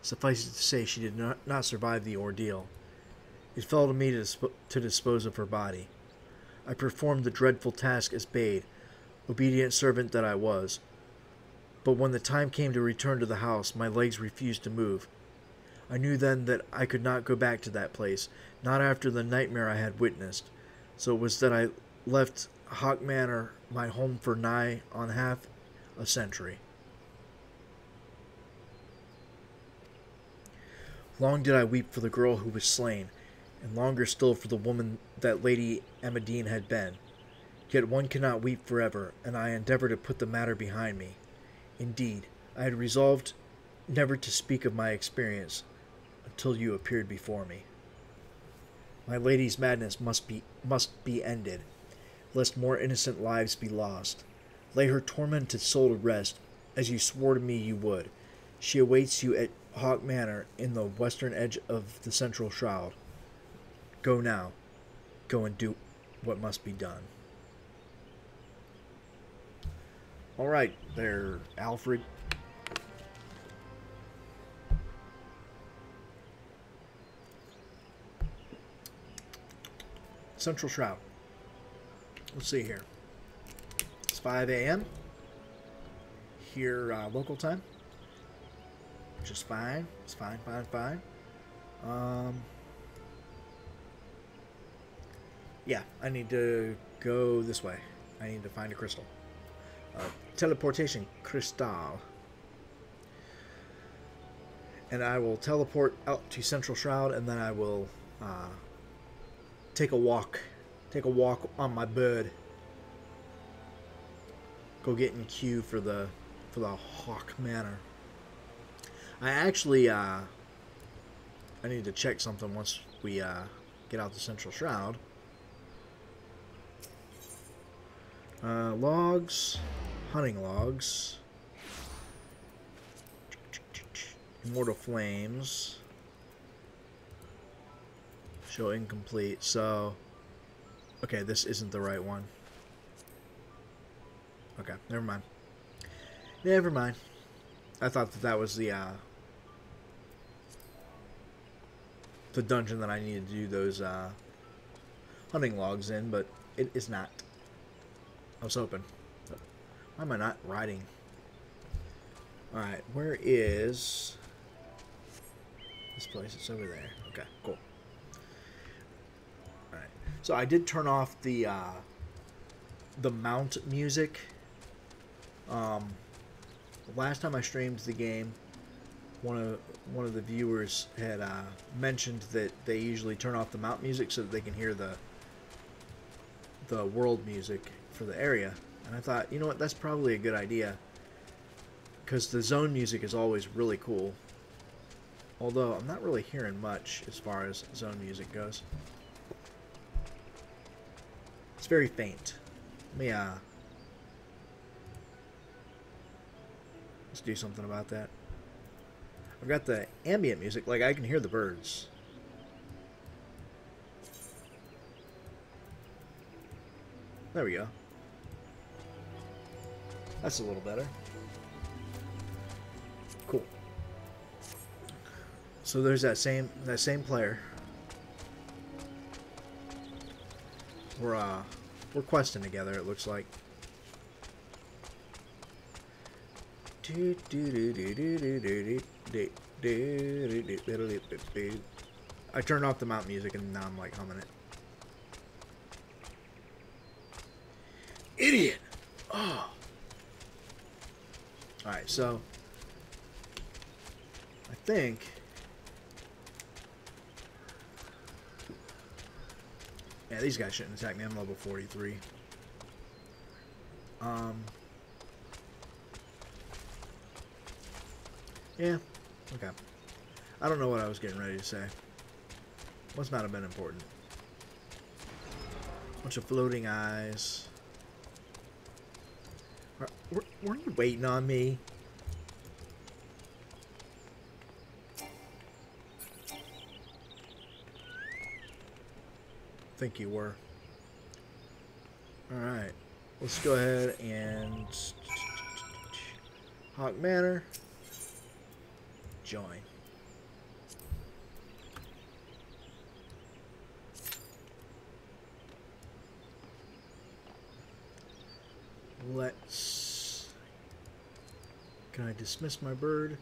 Suffice it to say, she did not survive the ordeal. It fell to me to dispose of her body. I performed the dreadful task as bade, obedient servant that I was. But when the time came to return to the house, my legs refused to move. I knew then that I could not go back to that place, not after the nightmare I had witnessed. So it was that I left Hawk Manor, my home for nigh on half a century. Long did I weep for the girl who was slain, and longer still for the woman that Lady Amadine had been. Yet one cannot weep forever, and I endeavored to put the matter behind me. Indeed, I had resolved never to speak of my experience until you appeared before me. My lady's madness must be ended, lest more innocent lives be lost. Lay her tormented soul to rest, as you swore to me you would. She awaits you at Hawk Manor in the western edge of the central shroud. Go now. Go and do what must be done. All right, there, Alfred. Central Shroud. Let's see here. It's 5 a.m. here, local time. Which is fine. It's fine. Yeah, I need to go this way. I need to find a crystal. Teleportation crystal. And I will teleport out to Central Shroud, and then I will take a walk on my bird. Go get in queue for the Hawk Manor. I actually I need to check something once we get out the Central Shroud. Logs, hunting logs, Immortal Flames, show incomplete. So, okay, this isn't the right one. Okay, never mind. Never mind. I thought that was the dungeon that I needed to do those hunting logs in, but it is not. I was hoping. But why am I not riding? Alright, where is this place? It's over there. Okay, cool. Alright. So I did turn off the mount music. The last time I streamed the game, one of the viewers had mentioned that they usually turn off the mount music so that they can hear the world music for the area. And I thought, you know what, that's probably a good idea, because the zone music is always really cool. Although I'm not really hearing much as far as zone music goes. It's very faint. Let me let's do something about that. I've got the ambient music, like I can hear the birds. There we go. That's a little better. Cool. So there's that same player. We're questing together, it looks like. I turned off the mount music and now I'm like humming it. Idiot! Oh. Alright, so I think yeah, these guys shouldn't attack me. I'm level 43. Yeah, okay. I don't know what I was getting ready to say. Must not have been important. Bunch of floating eyes. Weren't you waiting on me? I think you were. Alright. Let's go ahead and... Hawk Manor. Join. Let's... Can I dismiss my bird?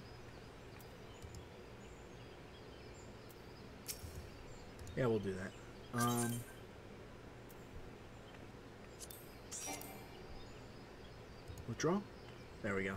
Yeah, we'll do that. Withdraw? There we go.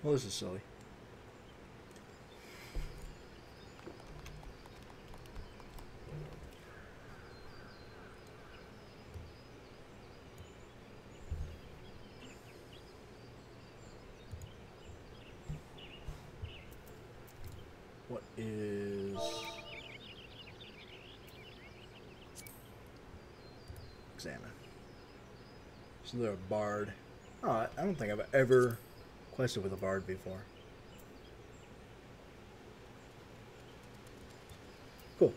Well, this is silly. What is... Examine. So they're a bard. Oh, I don't think I've ever quested with a bard before. Cool.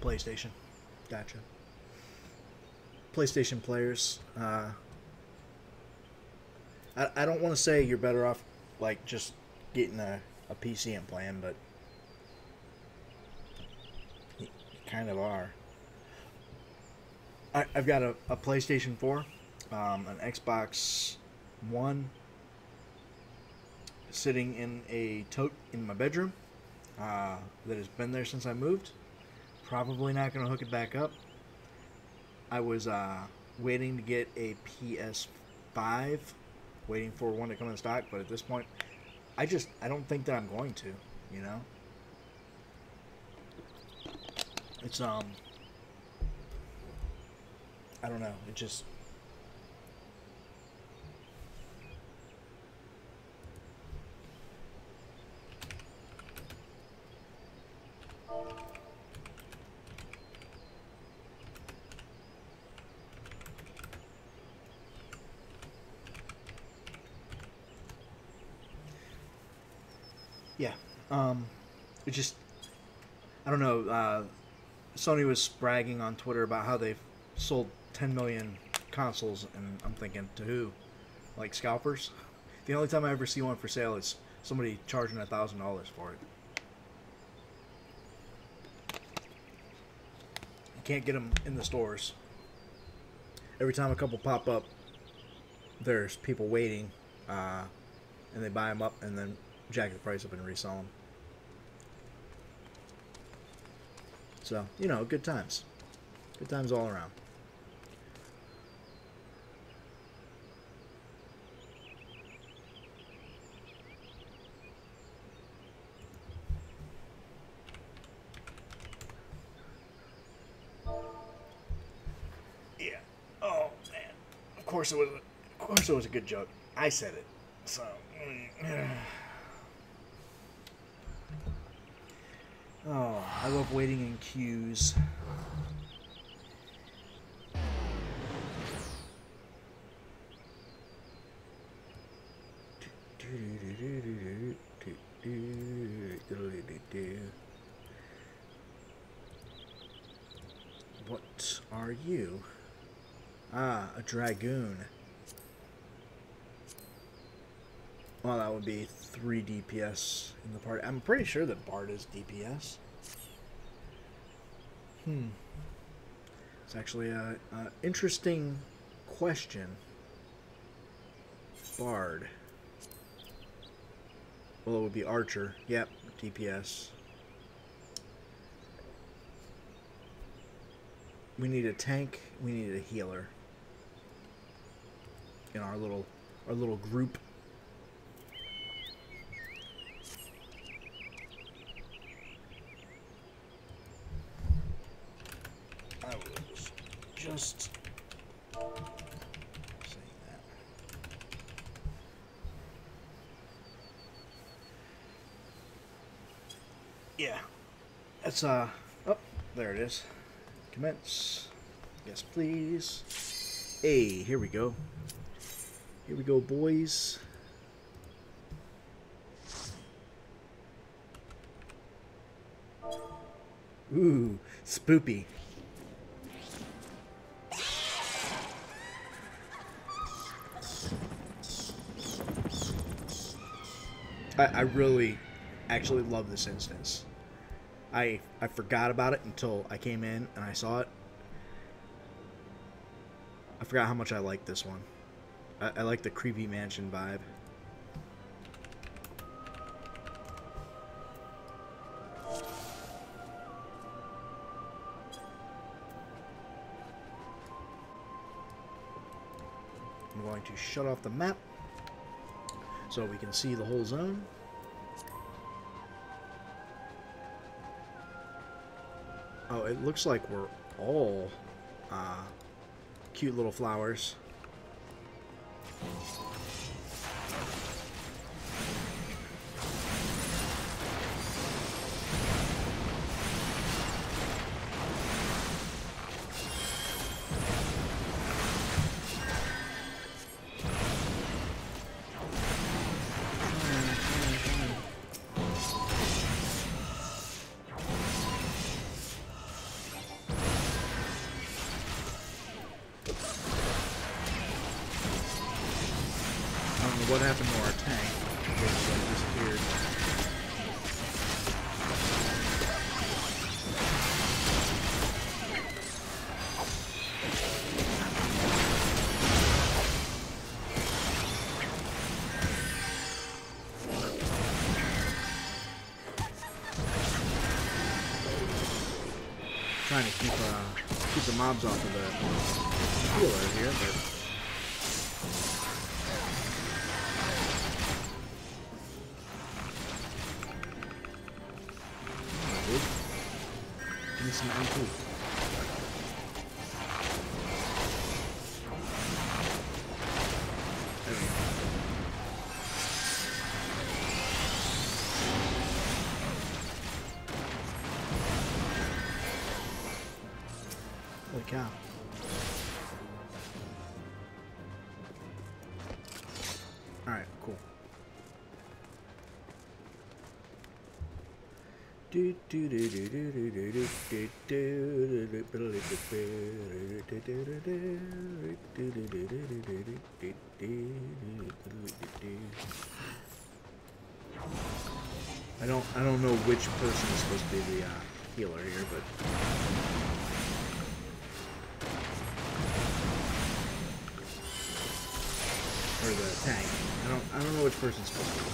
PlayStation. Gotcha. PlayStation players. I don't want to say you're better off, like, just getting a PC and playing, but you kind of are. I've got a PlayStation 4, an Xbox One sitting in a tote in my bedroom that has been there since I moved. Probably not going to hook it back up. I was waiting to get a PS5, waiting for one to come in stock, but at this point, I don't think that I'm going to, you know? It's, I don't know, it just... Yeah, it just, I don't know, Sony was bragging on Twitter about how they've sold 10 million consoles, and I'm thinking, to who? Like scalpers? The only time I ever see one for sale is somebody charging $1,000 for it. You can't get them in the stores. Every time a couple pop up, there's people waiting, and they buy them up and then jack the price up and resell them. So, you know, good times. Good times all around. Yeah. Oh man. Of course it was a good joke. I said it. So. Oh, I love waiting in queues. What are you? Ah, a dragoon. Well, that would be 3 DPS in the party. I'm pretty sure that Bard is DPS. It's actually a interesting question. Bard. Well, it would be Archer. Yep, DPS. We need a tank. We need a healer in our little group. I was just saying that. Yeah, that's oh, there it is. Commence. Yes, please. Hey, here we go. Here we go, boys. Ooh, spoopy. I really actually love this instance. I forgot about it until I came in and I saw it. I forgot how much I like this one. I like the creepy mansion vibe. I'm going to shut off the map so we can see the whole zone. Oh, it looks like we're all cute little flowers. What happened to our tank? It disappeared. Trying to keep the mobs off of the healer here, but. Give me some MP. There we go. Holy cow. Alright, cool. I don't know which person is supposed to be the healer here, but or the tank. I don't know which person's supposed to be.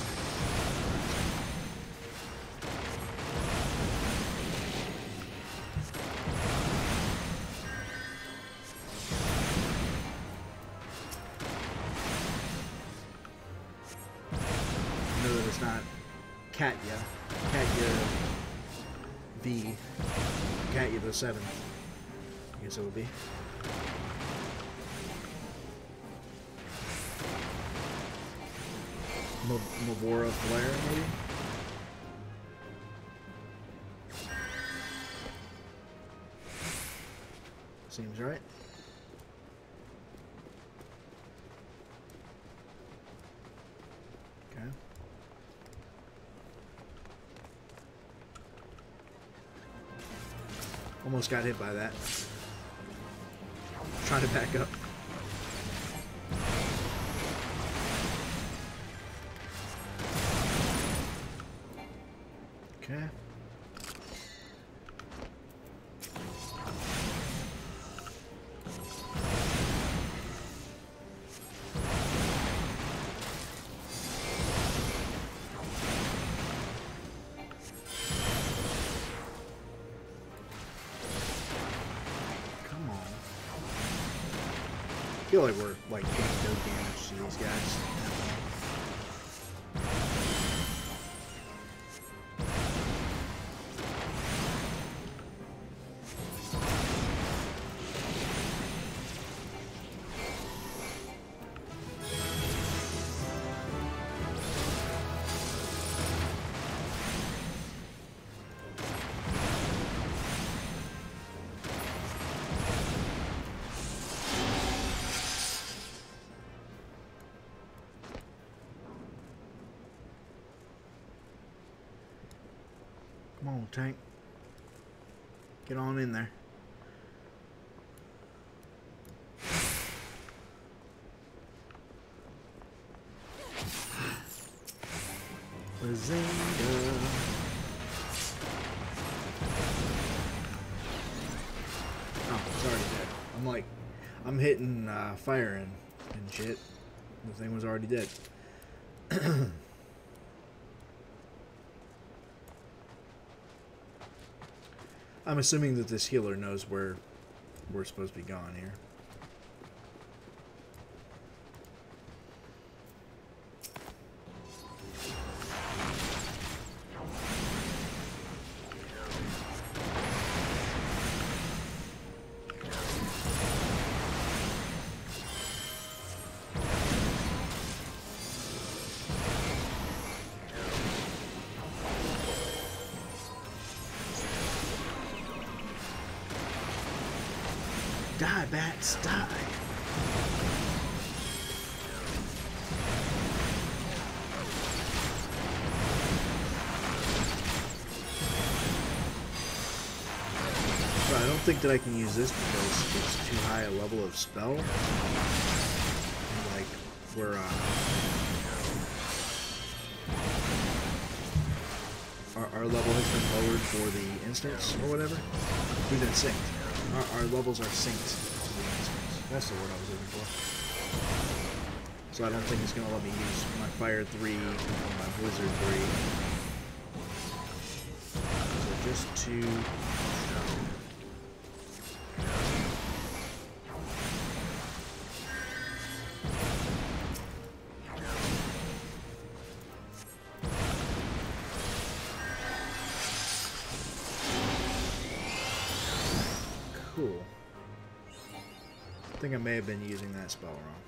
Not Katya V. Katya the 7th. I guess it would be. Mavora Flare, maybe? Seems right. Okay. Almost got hit by that. Trying to back up. Okay. Come on. I feel like we're like doing no damage to these guys. Come on, tank. Get on in there. Bazinga. Oh, it's already dead. I'm like, I'm hitting fire and shit. The thing was already dead. I'm assuming that this healer knows where we're supposed to be going here. Die, bats, die. But I don't think that I can use this because it's too high a level of spell. And like, we're, our level has been lowered for the instance or whatever. We've been synced. Our levels are synced to the instance. That's the word I was looking for. So I don't think it's going to let me use my Fire 3 or my Blizzard 3. So just to... Cool. I think I may have been using that spell wrong.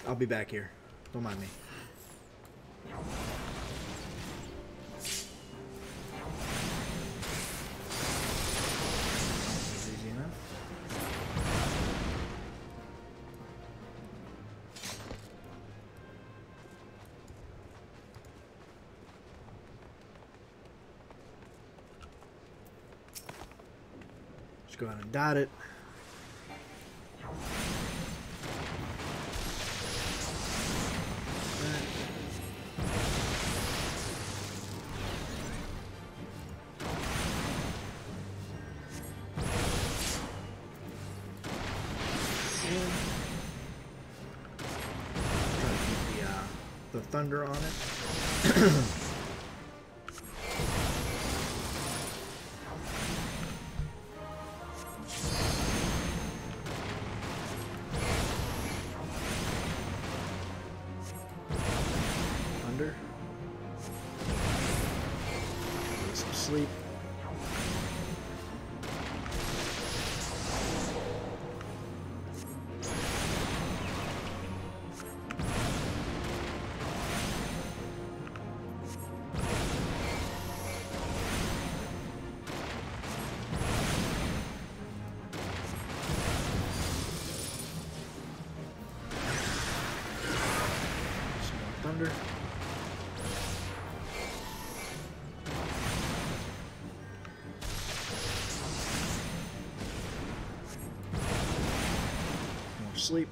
I'll be back here. Don't mind me. Easy enough. Just go ahead and dot it. Try to keep the thunder on it. Thunder. Get some sleep. Thunder. More sleep.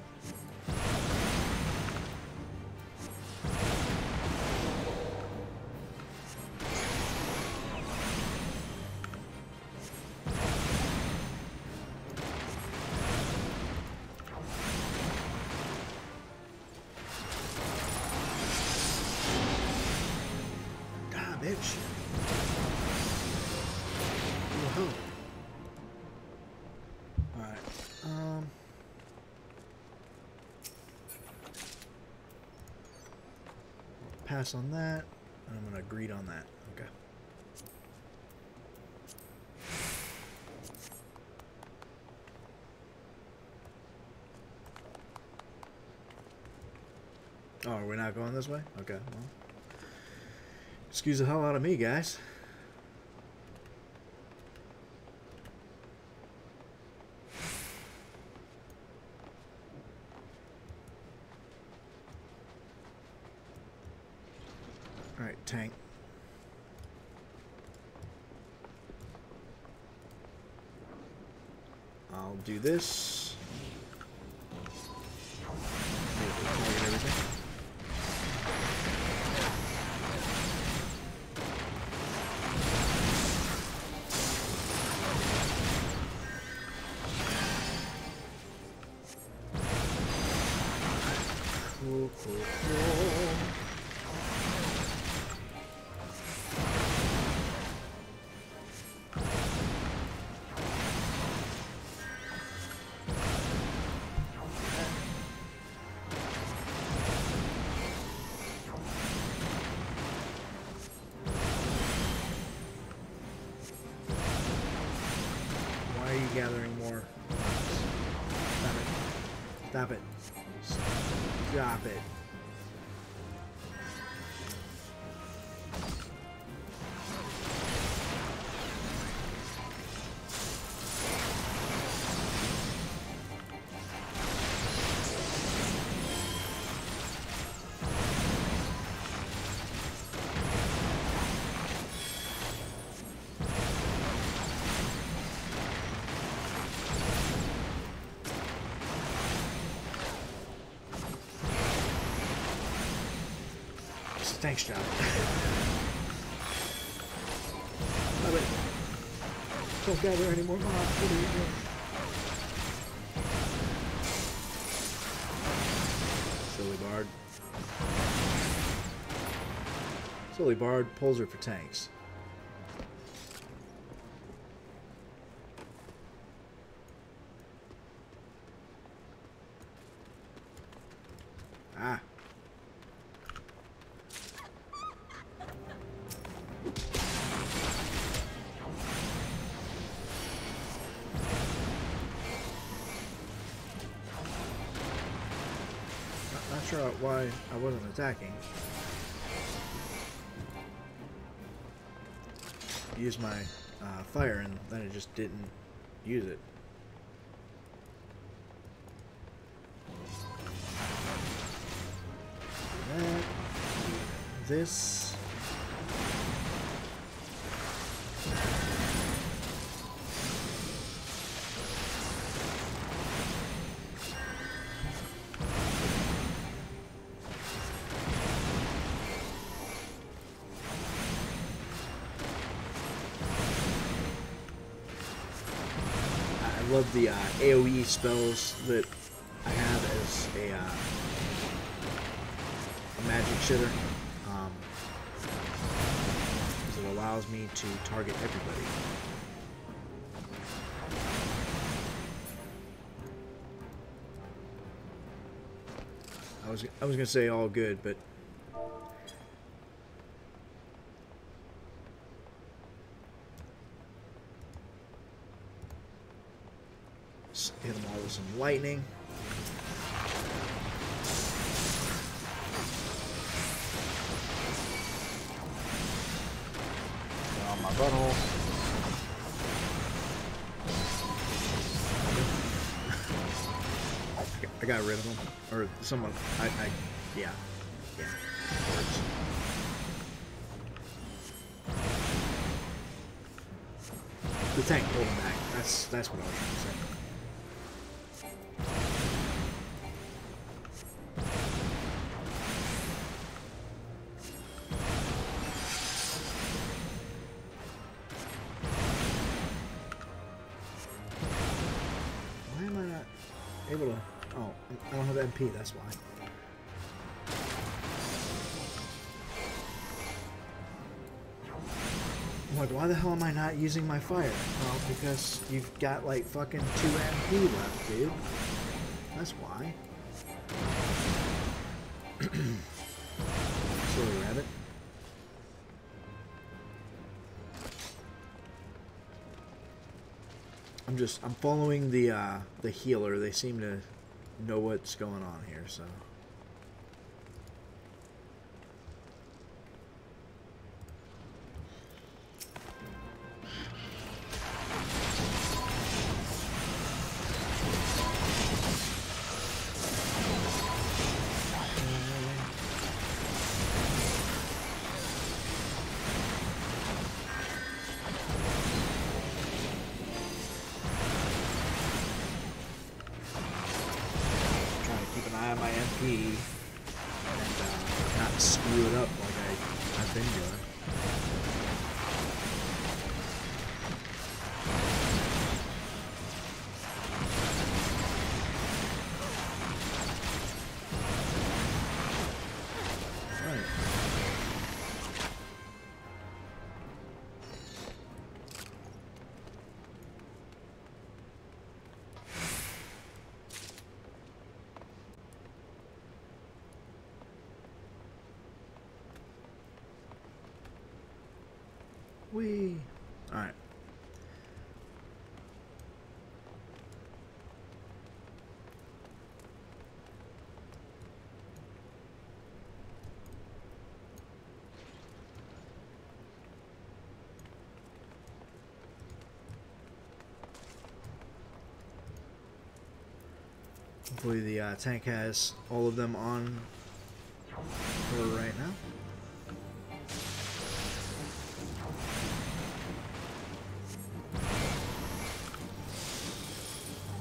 bitch. Whoa. Alright. Pass on that. And I'm gonna greet on that. Okay. Oh, are we not going this way? Okay, well. Excuse the hell out of me, guys. Alright, tank. I'll do this. Target everything. Cool, cool, cool. Why are you gathering more? Stop it. Stop it. Stop it. Thanks, job. Love it. Don't gather any more mobs. What are you doing? Silly Bard. Silly Bard pulls her for tanks. Ah. Not sure why I wasn't attacking. Used my fire and then it just didn't use it. That, this. I love the AoE spells that I have as a magic shitter. Because it allows me to target everybody. I was gonna say all good, but hit them all with some lightning. On my butthole. I got rid of them, or someone. Yeah. Words. The tank pulled him back. That's what I was trying to say. Why am I not able to? Oh, I don't have MP. That's why. like, why the hell am I not using my fire? Well, because you've got like fucking 2 MP left, dude. That's why. Silly rabbit. I'm following the healer. They seem to know what's going on here, so. My MP and not screw it up like I've been doing. Right. Whee! Alright. Hopefully the tank has all of them on for right now.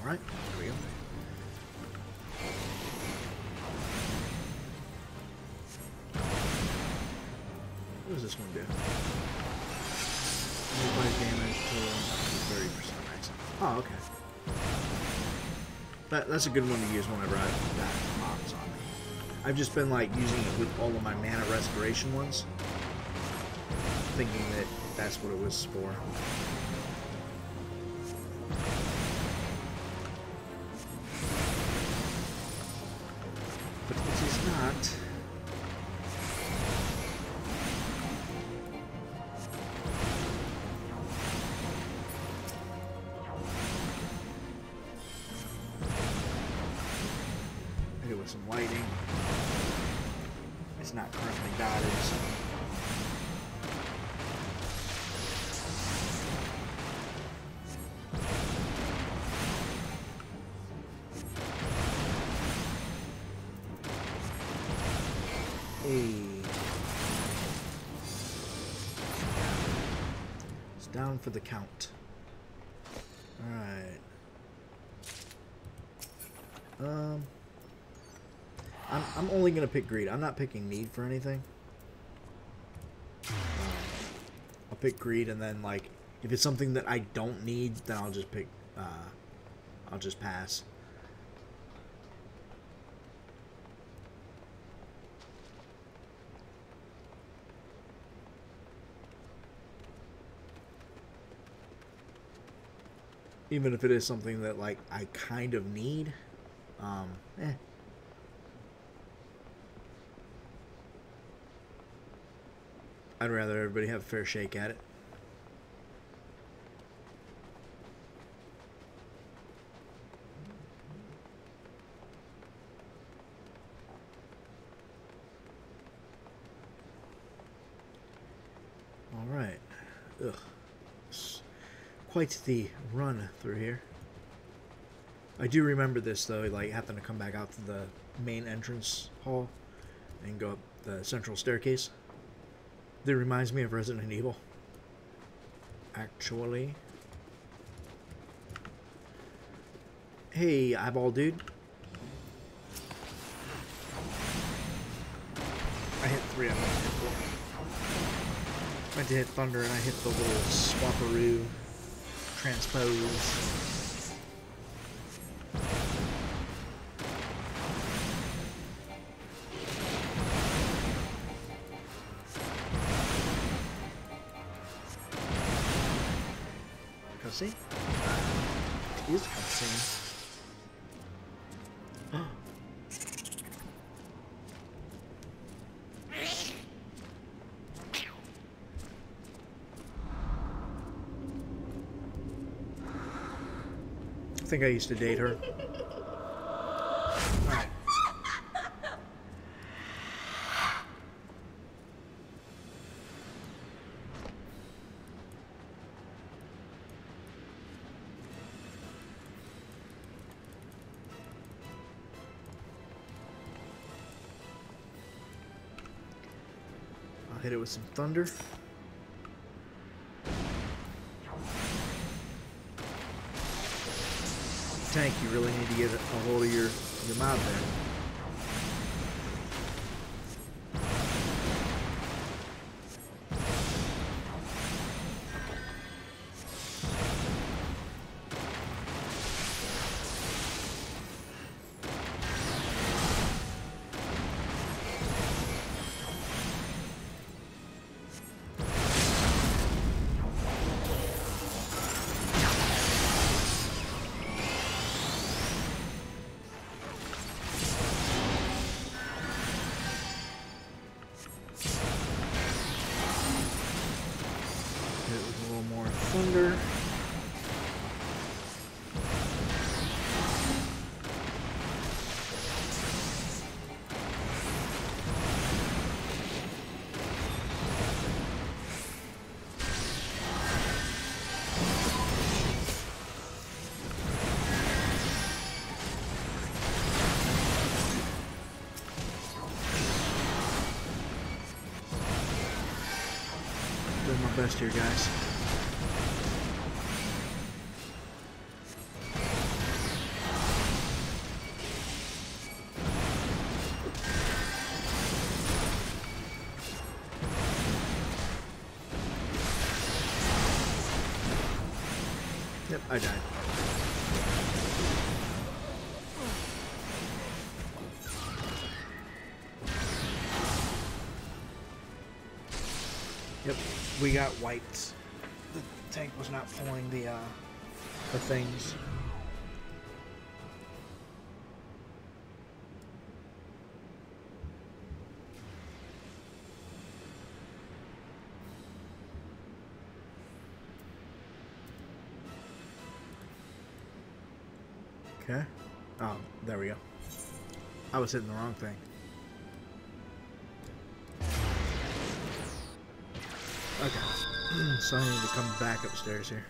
Alright, there we go. What does this one do? Applies damage to 30% max. Oh, okay. That's a good one to use whenever I've got mobs on me. I've just been like using it with all of my mana restoration ones, thinking that that's what it was for. But it is not. Hit it with some lighting. It's not currently dotted, so. It's down for the count. Alright. I'm only gonna pick greed. I'm not picking need for anything. I'll pick greed, and then like if it's something that I don't need, then I'll just pick. I'll just pass. Even if it is something that like I kind of need, I'd rather everybody have a fair shake at it. All right. Ugh. Quite the run through here. I do remember this though, like having to come back out to the main entrance hall and go up the central staircase. That reminds me of Resident Evil. Actually. Hey, eyeball dude. I hit 3 of them. I went to hit thunder and I hit the little swapperoo transpose. cutscene? It is a cutscene. I think I used to date her. Alright. I'll hit it with some thunder. Tank, you really need to get a hold of your mob there. Thunder. Doing my best here, guys. Yep, I died. Yep, we got wiped. The tank was not pulling the things. Okay. Oh, there we go. I was hitting the wrong thing. Okay. So I need to come back upstairs here.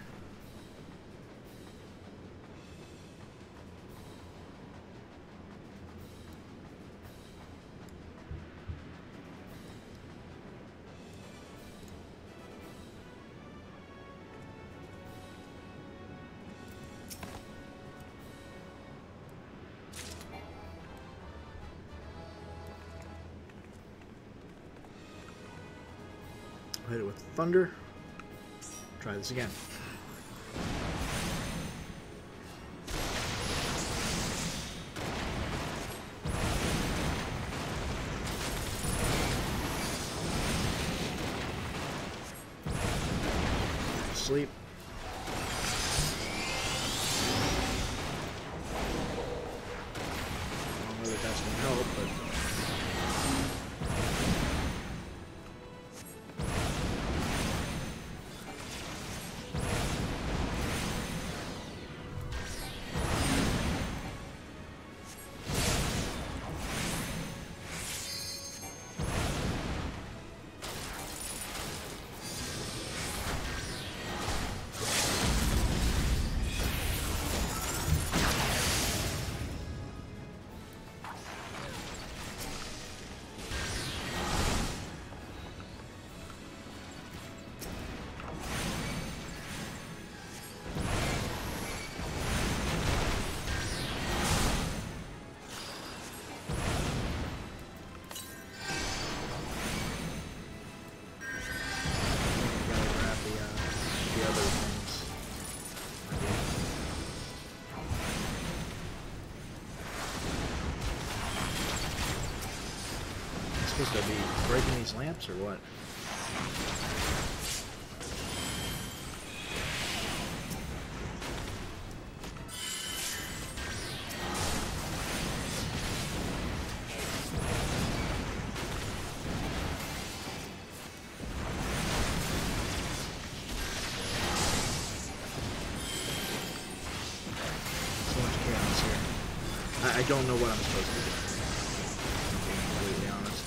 Hit it with thunder. Try this again. Sleep. I don't know that that's gonna help, but supposed to be breaking these lamps or what? I don't know what I'm supposed to do. I'm being completely honest.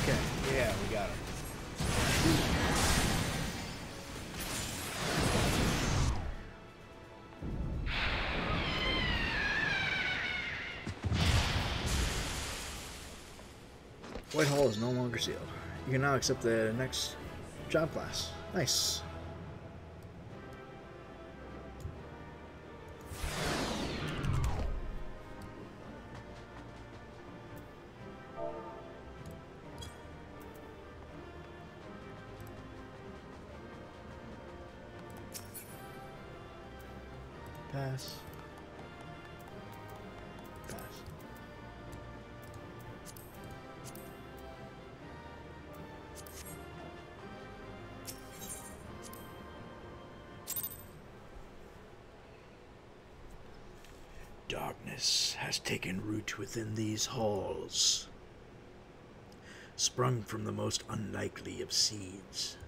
Okay, yeah, we got him. Whitehall is no longer sealed. You can now accept the next job class. Nice. Pass. Pass. Darkness has taken root within these halls, sprung from the most unlikely of seeds.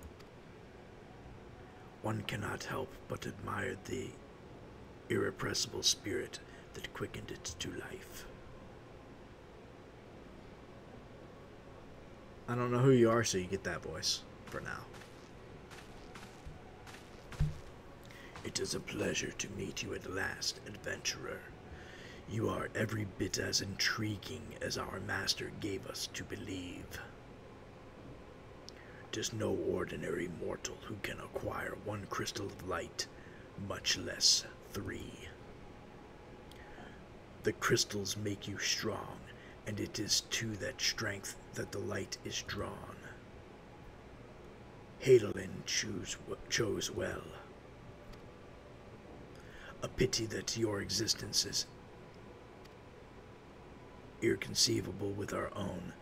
One cannot help but admire the irrepressible spirit that quickened it to life. I don't know who you are, so you get that voice for now. It is a pleasure to meet you at last, adventurer. You are every bit as intriguing as our master gave us to believe. 'Tis no ordinary mortal who can acquire one crystal of light, much less 3. The crystals make you strong, and it is to that strength that the light is drawn. Hadolin chose well. A pity that your existence is inconceivable with our own.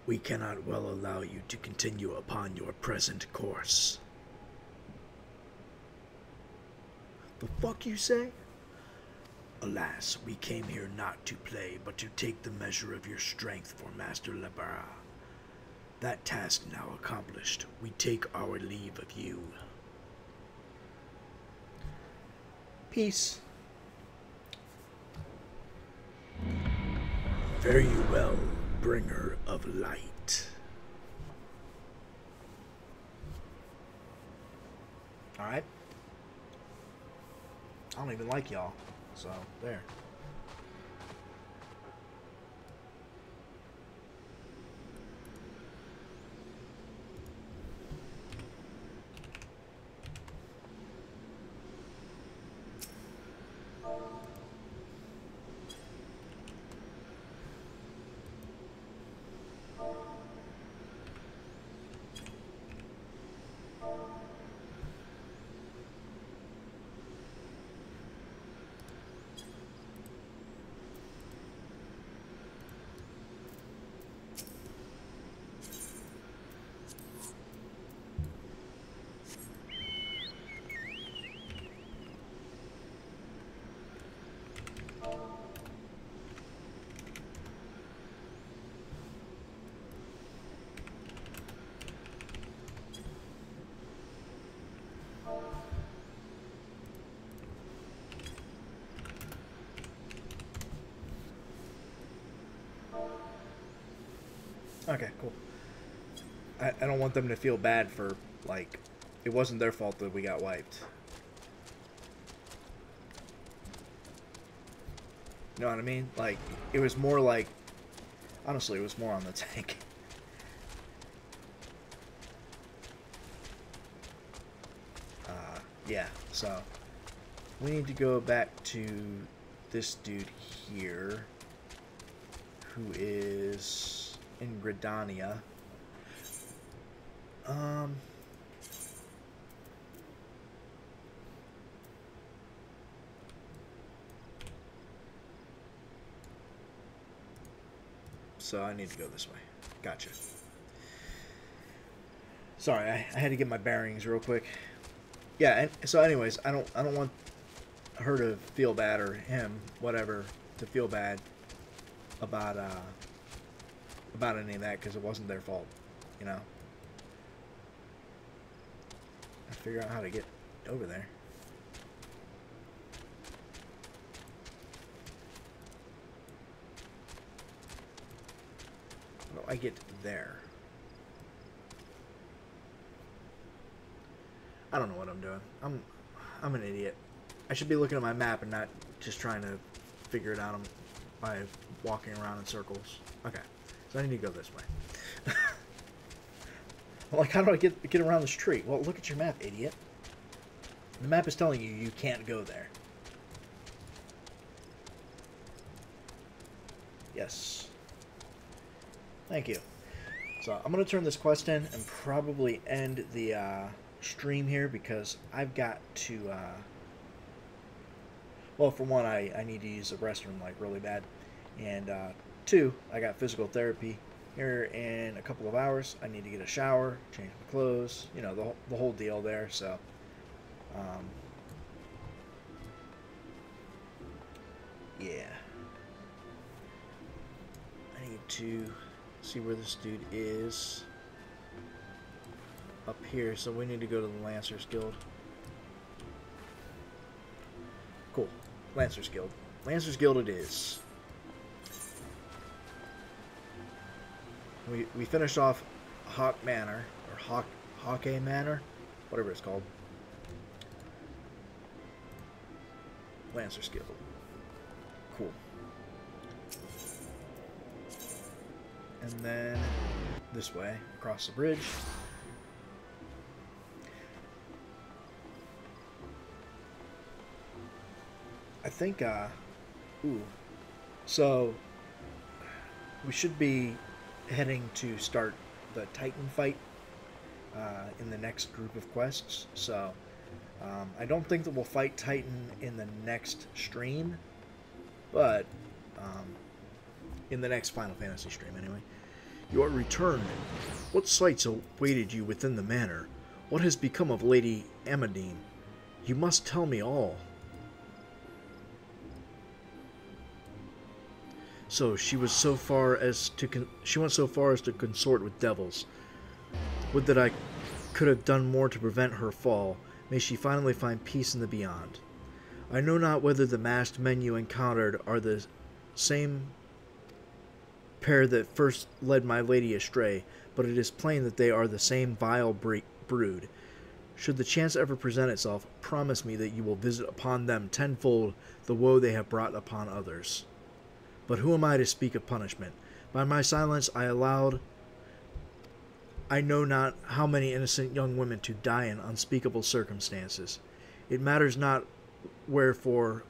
We cannot well allow you to continue upon your present course. The fuck you say? Alas, we came here not to play, but to take the measure of your strength for Master Labara. That task now accomplished, we take our leave of you. Peace. Fare you well, bringer of light. Alright. I don't even like y'all, so there. Okay, cool. I don't want them to feel bad for, like, it wasn't their fault that we got wiped. You know what I mean? Like, it was more like, honestly, it was more on the tank. Yeah, so we need to go back to this dude here, who is in Gridania. so I need to go this way. Gotcha. Sorry, I had to get my bearings real quick. Yeah, and so anyways, I don't want her to feel bad, or him, whatever, to feel bad about any of that, because it wasn't their fault, you know. I figure out how to get over there. How do I get there? I don't know what I'm doing. I'm an idiot. I should be looking at my map and not just trying to figure it out by walking around in circles. Okay, so I need to go this way. Like, how do I get around this tree? Well, look at your map, idiot. The map is telling you you can't go there. Yes. Thank you. So I'm going to turn this quest in and probably end the stream here, because I've got to... well, for one, I need to use the restroom, like, really bad. And two, I got physical therapy here in a couple of hours. I need to get a shower, change my clothes, you know, the whole deal there. So, yeah. I need to see where this dude is. Up here, so we need to go to the Lancers Guild. Cool. Lancers Guild. Lancers Guild it is. We finished off Hawk Manor, or Hawkeye Manor, whatever it's called. Lancers Guild. Cool. And then this way, across the bridge. I think, ooh. So, we should be heading to start the Titan fight in the next group of quests. So, I don't think that we'll fight Titan in the next stream, but in the next Final Fantasy stream anyway. You are returned. What sights awaited you within the manor? What has become of Lady Amadine? You must tell me all. So she was so far as to she went so far as to consort with devils. Would that I could have done more to prevent her fall. May she finally find peace in the beyond. I know not whether the masked men you encountered are the same pair that first led my lady astray, but it is plain that they are the same vile brood. Should the chance ever present itself, promise me that you will visit upon them tenfold the woe they have brought upon others. But who am I to speak of punishment? By my silence I allowed I know not how many innocent young women to die in unspeakable circumstances. It matters not wherefore,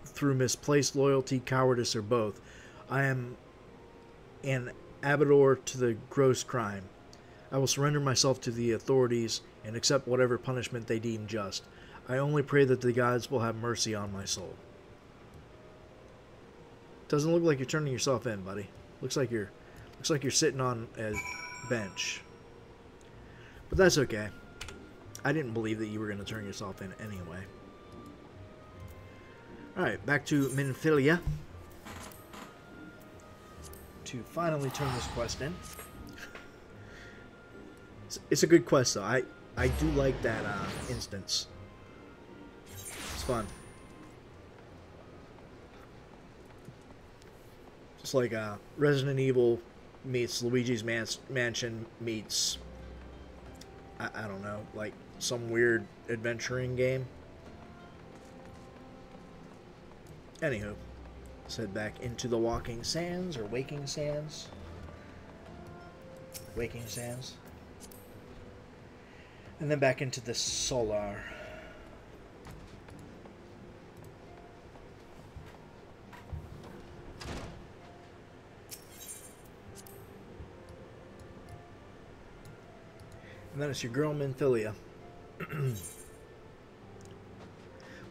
through misplaced loyalty, cowardice, or both, I am an abhorrer to the gross crime. I will surrender myself to the authorities and accept whatever punishment they deem just. I only pray that the gods will have mercy on my soul. Doesn't look like you're turning yourself in, buddy. Looks like you're sitting on a bench. But that's okay. I didn't believe that you were going to turn yourself in anyway. Alright, back to Minfilia. To finally turn this quest in. It's a good quest, though. I do like that instance. It's fun. It's like Resident Evil meets Luigi's Mansion meets, I don't know, like some weird adventuring game. Anywho, let's head back into the Walking Sands, or Waking Sands. Waking Sands. And then back into the Solar. And then it's your girl, Minfilia.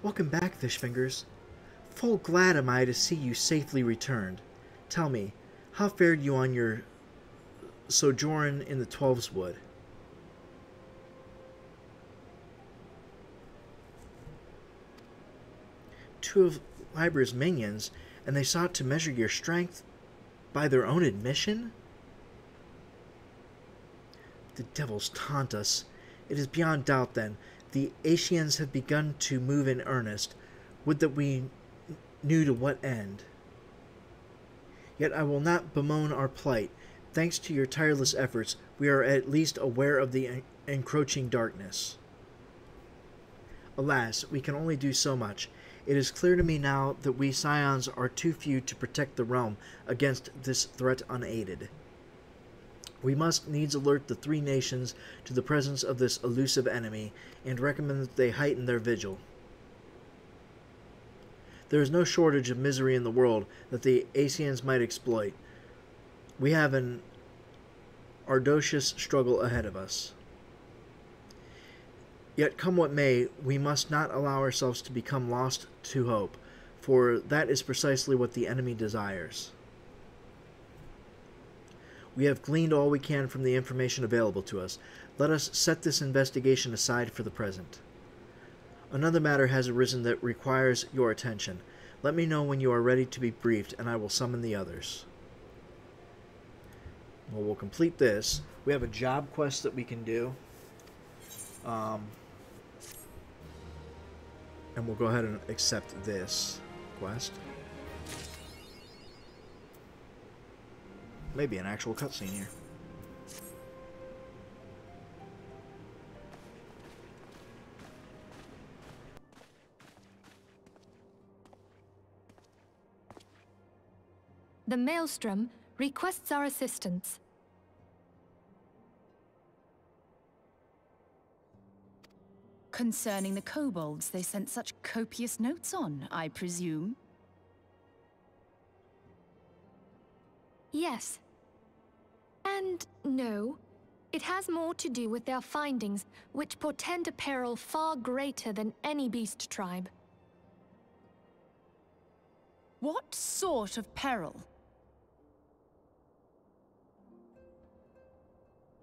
Welcome back, Fishfingers. Full glad am I to see you safely returned. Tell me, How fared you on your sojourn in the Twelves Wood? Two of Libra's minions, and they sought to measure your strength by their own admission? The devils taunt us. It is beyond doubt, then, the Asians have begun to move in earnest. Would that we knew to what end. Yet I will not bemoan our plight. Thanks to your tireless efforts, we are at least aware of the encroaching darkness. Alas, we can only do so much. It is clear to me now that we Scions are too few to protect the realm against this threat unaided. We must needs alert the three nations to the presence of this elusive enemy, and recommend that they heighten their vigil. There is no shortage of misery in the world that the Asians might exploit. We have an arduous struggle ahead of us. Yet come what may, we must not allow ourselves to become lost to hope, for that is precisely what the enemy desires. We have gleaned all we can from the information available to us. Let us set this investigation aside for the present. Another matter has arisen that requires your attention. Let me know when you are ready to be briefed, and I will summon the others. Well, we'll complete this. We have a job quest that we can do. And we'll go ahead and accept this quest. Maybe an actual cutscene here. The Maelstrom requests our assistance. Concerning the kobolds they sent such copious notes on, I presume? Yes. And no. It has more to do with their findings, which portend a peril far greater than any beast tribe. What sort of peril?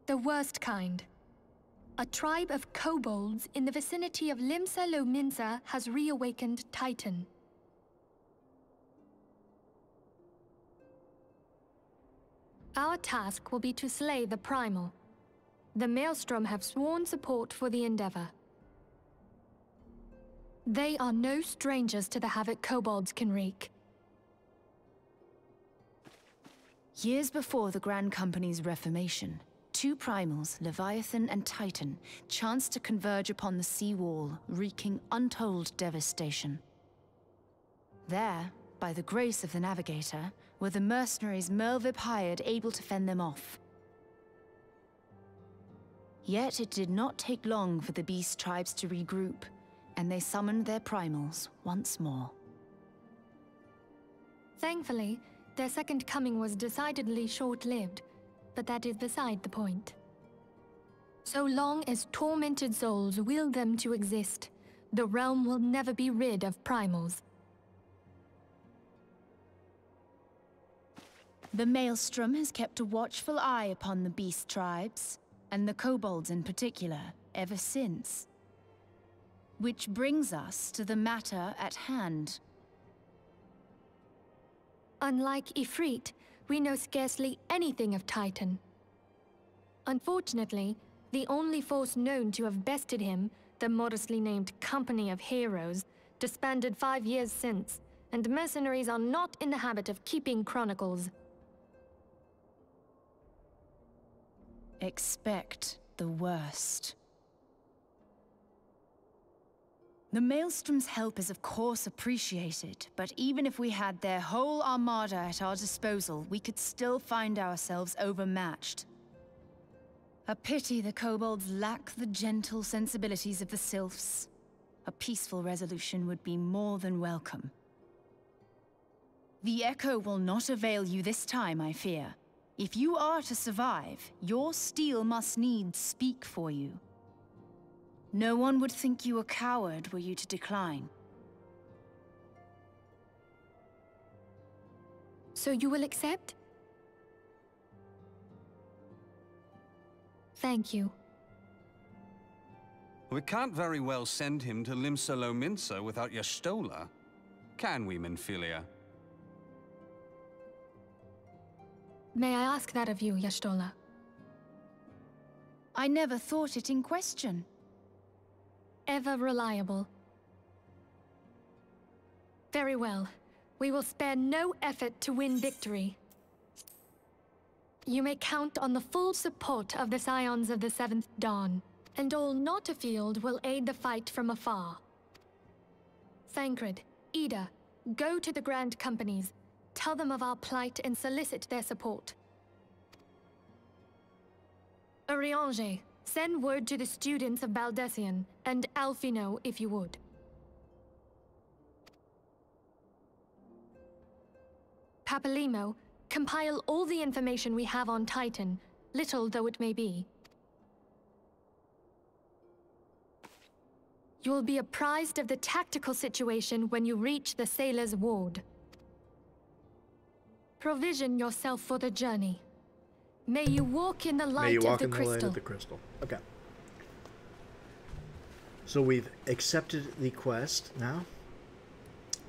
The worst kind. A tribe of kobolds in the vicinity of Limsa Lominsa has reawakened Titan. Our task will be to slay the Primal. The Maelstrom have sworn support for the endeavor. They are no strangers to the havoc kobolds can wreak. Years before the Grand Company's reformation, two primals, Leviathan and Titan, chanced to converge upon the sea wall, wreaking untold devastation. There, by the grace of the Navigator, were the mercenaries Merlvip hired able to fend them off. Yet it did not take long for the beast tribes to regroup, and they summoned their primals once more. Thankfully, their second coming was decidedly short-lived, but that is beside the point. So long as tormented souls will them to exist, the realm will never be rid of primals. The Maelstrom has kept a watchful eye upon the beast tribes, and the kobolds in particular, ever since. Which brings us to the matter at hand. Unlike Ifrit, we know scarcely anything of Titan. Unfortunately, the only force known to have bested him, the modestly named Company of Heroes, disbanded 5 years since, and mercenaries are not in the habit of keeping chronicles. Expect the worst. The Maelstrom's help is of course appreciated, but even if we had their whole armada at our disposal, we could still find ourselves overmatched. A pity the kobolds lack the gentle sensibilities of the sylphs. A peaceful resolution would be more than welcome. The echo will not avail you this time, I fear. If you are to survive, your steel must needs speak for you. No one would think you a coward were you to decline. So you will accept? Thank you. We can't very well send him to Limsa-Lominsa without Y'shtola, can we, Minfilia? May I ask that of you, Y'shtola? I never thought it in question. Ever reliable. Very well. We will spare no effort to win victory. You may count on the full support of the Scions of the Seventh Dawn, and all not afield will aid the fight from afar. Thancred, Ida, go to the Grand Companies, tell them of our plight and solicit their support. Urianger, send word to the students of Baldessian, and Alphino if you would. Papalimo, compile all the information we have on Titan, little though it may be. You will be apprised of the tactical situation when you reach the Sailor's Ward. Provision yourself for the journey. May you walk in the light of the crystal. Okay. So we've accepted the quest now.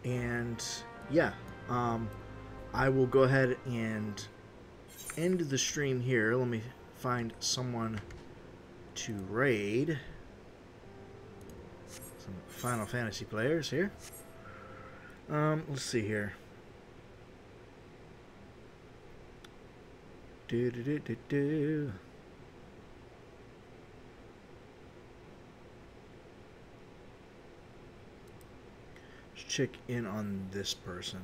And yeah, I will go ahead and end the stream here. Let me find someone to raid. Some Final Fantasy players here. Let's see here. Do. Let's check in on this person.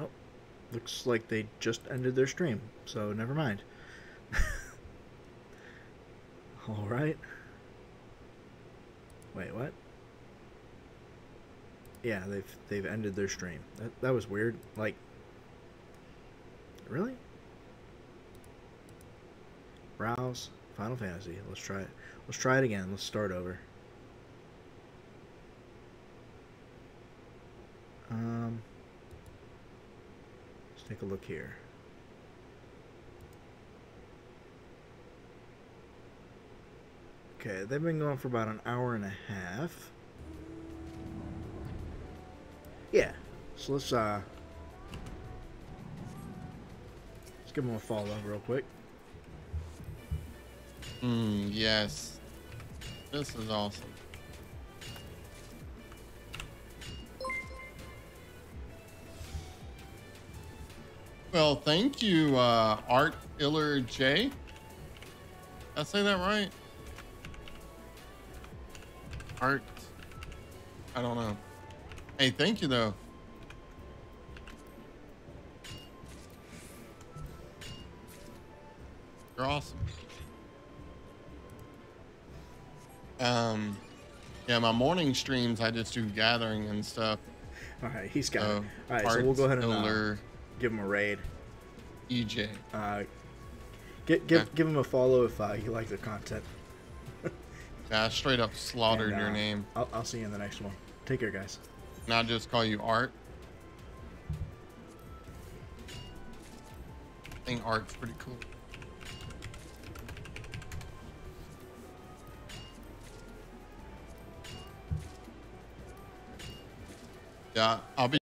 Oh, looks like they just ended their stream, so never mind. All right. Wait, what? Yeah, they've ended their stream. That was weird. Like, really? Browse Final Fantasy. Let's try it. Let's try it again. Let's start over. Let's take a look here. Okay, they've been going for about an hour and a half. Yeah, so let's give them a follow real quick. Yes. This is awesome. Well, thank you, Art Iller J. Did I say that right? Art. I don't know. Hey, thank you though. You're awesome. Yeah, my morning streams I just do gathering and stuff. All right, he's got it. All right, Art so we'll go ahead and Iller, give him a raid. EJ. Give him a follow if you like the content. Yeah, I straight up slaughtered your name. I'll see you in the next one. Take care, guys. And I'll just call you Art. I think Art's pretty cool. Yeah, I'll be